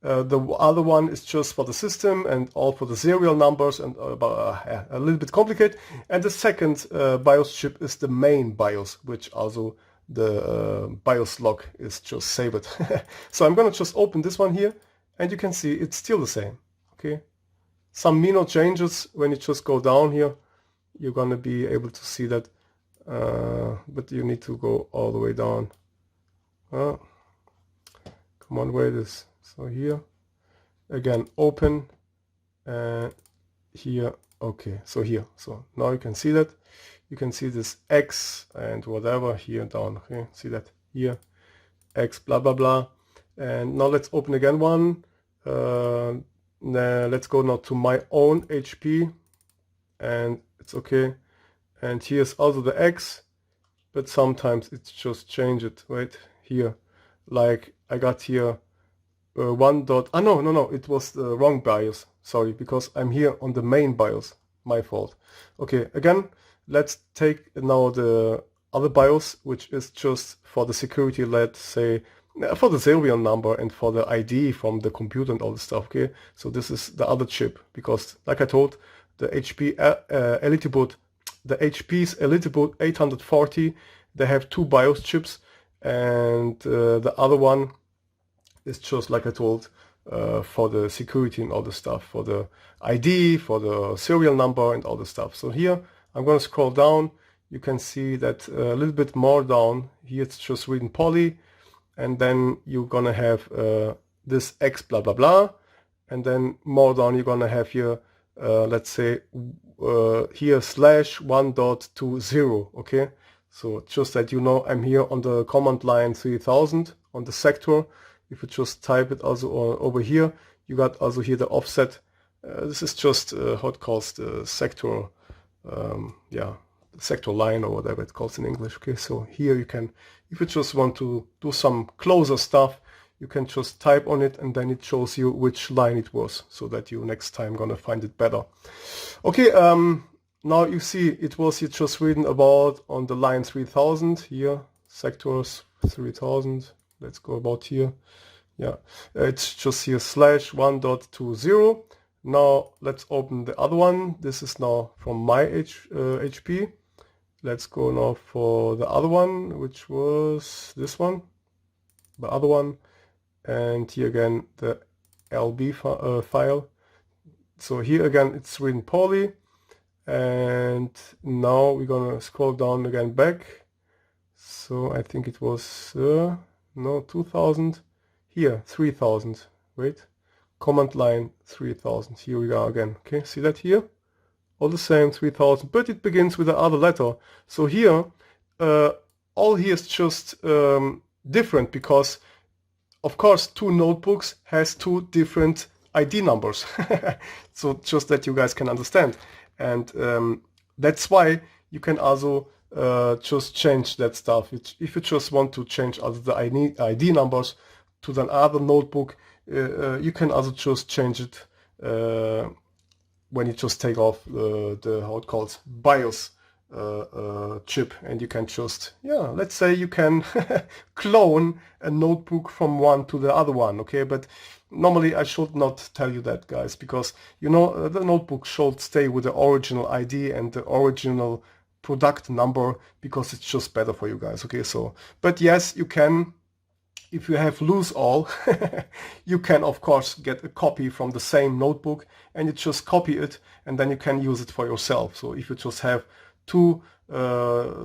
The other one is just for the system and all for the serial numbers and a little bit complicated. And the second BIOS chip is the main BIOS, which also the BIOS log is just saved. So I'm gonna just open this one here, and you can see it's still the same. Okay, some minor changes when you just go down here. You're gonna be able to see that, but you need to go all the way down. Come on, where it is. So here again, open, here. Okay, so here, so now you can see that. You can see this X and whatever here down. Okay, see that here, X blah blah blah. And now let's open again one. Let's go now to my own HP, and it's okay. And here's also the X, but sometimes it's just changed. Right here, like I got here 1. No, it was the wrong BIOS. Sorry, because I'm here on the main BIOS. My fault. Okay, again, let's take now the other BIOS, which is just for the security, let's say, for the serial number and for the ID from the computer and all this stuff. Okay, so this is the other chip, because like I told, the HP EliteBook, the HP's EliteBook 840, they have two BIOS chips, and the other one is just like I told, for the security and all the stuff, for the ID, for the serial number and all the stuff. So here I'm going to scroll down. You can see that a little bit more down here it's just written poly, and then you're gonna have this X blah blah blah, and then more down you're gonna have here let's say here /1.20. okay, so just that you know, I'm here on the command line 3000 on the sector. If you just type it also over here, you got also here the offset. This is just how it calls the sector, yeah, the sector line or whatever it calls in English. Okay, so here you can, if you just want to do some closer stuff, you can just type on it, and then it shows you which line it was, so that you next time gonna find it better. Okay, now you see it was here just written about on the line 3000 here, sectors 3000. Let's go about here. Yeah, it's just here /1.20. Now let's open the other one. This is now from my HP. Let's go now for the other one, which was this one, the other one, and here again the LB file. So here again it's written poly, and now we're gonna scroll down again back. So I think it was no 2000, here 3000. Wait, command line 3000. Here we go again. Okay, see that here? All the same 3000, but it begins with the other letter. So here, all here is just different, because of course two notebooks has two different ID numbers. So just that you guys can understand, and that's why you can also just change that stuff. If you just want to change other the ID numbers to the other notebook, you can also just change it when you just take off the how it calls BIOS chip, and you can just, yeah, let's say you can clone a notebook from one to the other one. Okay, but normally I should not tell you that, guys, because you know the notebook should stay with the original ID and the original product number, because it's just better for you guys. Okay, so but yes, you can, if you have lose all, you can of course get a copy from the same notebook, and you just copy it, and then you can use it for yourself. So if you just have two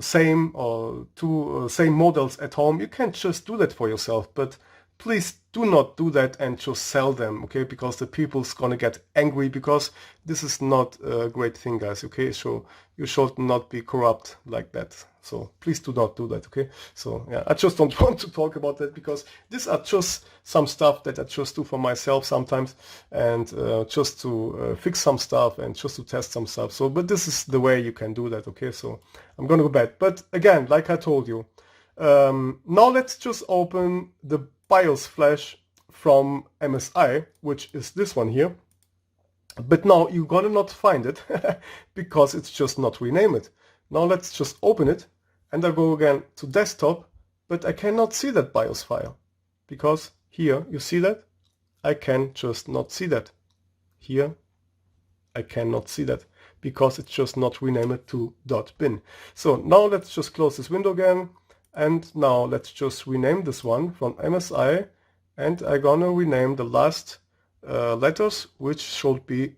same models at home, you can just do that for yourself. But please do not do that and just sell them, okay, because the people's gonna get angry, because this is not a great thing, guys. Okay, so you should not be corrupt like that. So please do not do that. Okay, so yeah, I just don't want to talk about that, because these are just some stuff that I just do for myself sometimes, and just to fix some stuff and just to test some stuff. So but this is the way you can do that. Okay, so I'm gonna go back, but again, like I told you, now let's just open the BIOS flash from MSI, which is this one here. But now you're gonna not find it because it's just not renamed. Now let's just open it, and I go again to desktop, but I cannot see that BIOS file because here, you see that? I can just not see that. Here, I cannot see that because it's just not renamed to .bin. So now let's just close this window again, and now let's just rename this one from MSI, and I'm gonna rename the last letters, which should be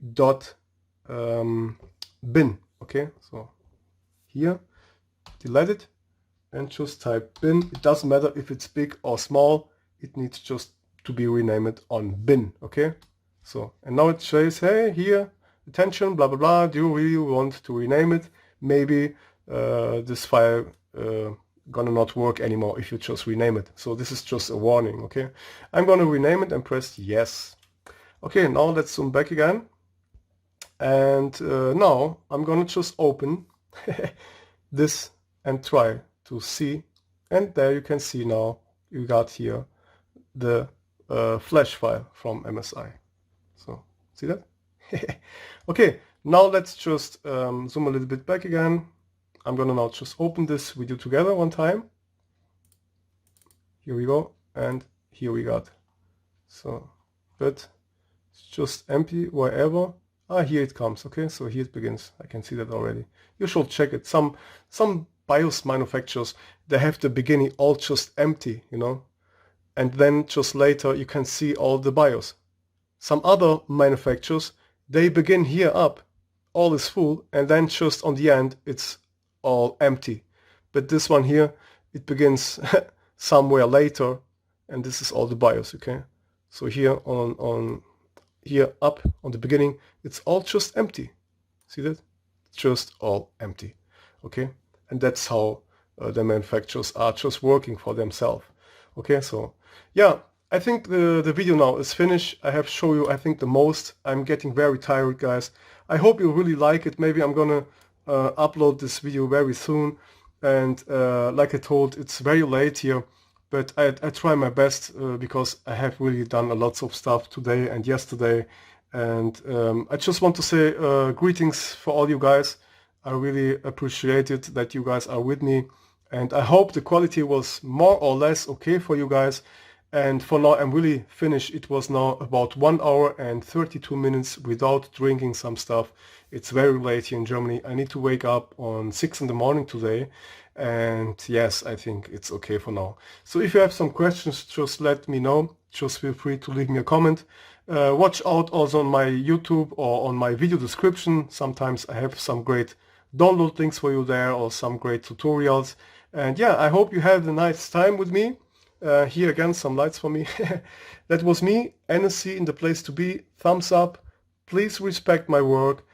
.bin. Okay, so here, delete it, and just type bin. It doesn't matter if it's big or small, it needs just to be renamed on bin. Okay, so, and now it says, hey, here, attention, blah blah blah, do you really want to rename it? Maybe this file gonna not work anymore if you just rename it. So this is just a warning. Okay, I'm gonna rename it and press yes. Okay, now let's zoom back again, and now I'm gonna just open this and try to see, and there you can see now you got here the flash file from MSI. So see that? Okay, now let's just zoom a little bit back again. I'm gonna now just open this video together one time. Here we go, and here we got. So, but it's just empty wherever. Ah, here it comes. Okay, so here it begins. I can see that already. You should check it. Some BIOS manufacturers, they have the beginning all just empty, you know, and then just later you can see all the BIOS. Some other manufacturers, they begin here up, all is full, and then just on the end it's all empty. But this one here, it begins somewhere later, and this is all the BIOS. Okay, so here on here up on the beginning, it's all just empty. See that? Just all empty. Okay, and that's how the manufacturers are just working for themselves. Okay, so yeah, I think the video now is finished. I have shown you, I think, the most. I'm getting very tired, guys. I hope you really like it. Maybe I'm gonna upload this video very soon. And like I told, it's very late here, but I try my best because I have really done a lot of stuff today and yesterday. And I just want to say greetings for all you guys. I really appreciate it that you guys are with me. And I hope the quality was more or less okay for you guys. And for now, I'm really finished. It was now about 1 hour and 32 minutes without drinking some stuff. It's very late here in Germany. I need to wake up on 6 in the morning today. And yes, I think it's okay for now. So if you have some questions, just let me know. Just feel free to leave me a comment. Watch out also on my YouTube or on my video description. Sometimes I have some great download links for you there or some great tutorials. And yeah, I hope you had a nice time with me. Here again, some lights for me. That was me, NSC in the place to be. Thumbs up. Please respect my work.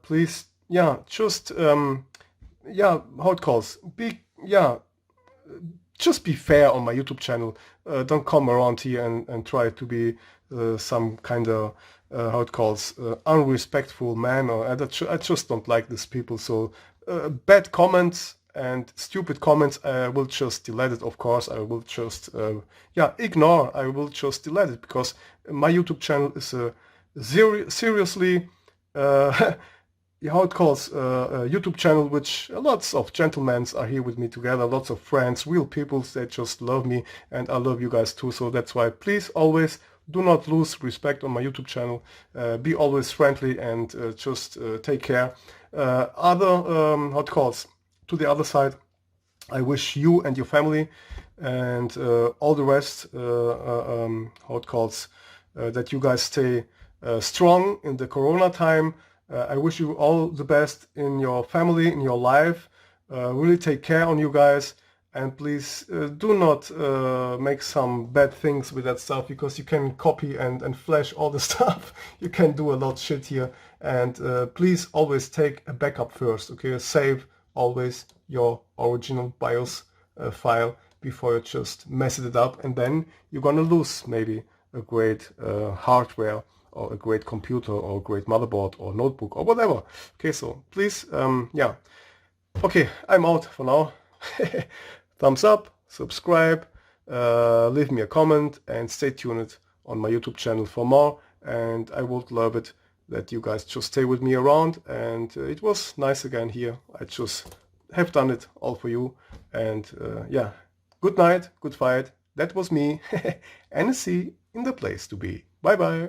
Please, yeah, just, yeah, how it calls. Just be fair on my YouTube channel. Don't come around here and try to be some kind of, how it calls, unrespectful man. Or I just don't like these people. So bad comments and stupid comments, I will just delete it. Of course, I will just ignore. I will just delete it because my YouTube channel is a seriously how it calls a YouTube channel which lots of gentlemen are here with me together, lots of friends, real people that just love me, and I love you guys too. So that's why please always do not lose respect on my YouTube channel. Be always friendly and just take care. How it calls. To the other side, I wish you and your family and all the rest, how it calls, that you guys stay strong in the Corona time. I wish you all the best in your family, in your life. Really take care on you guys, and please do not make some bad things with that stuff, because you can copy and flash all the stuff. You can do a lot of shit here, and please always take a backup first. Okay, save always your original BIOS file before you just mess it up, and then you're gonna lose maybe a great hardware or a great computer or a great motherboard or notebook or whatever. Okay, so please, yeah. Okay, I'm out for now. Thumbs up, subscribe, leave me a comment, and stay tuned on my YouTube channel for more. And I would love it that you guys just stay with me around, and it was nice again here. I just have done it all for you, and yeah, good night, good fight. That was me, NSC in the place to be. Bye bye.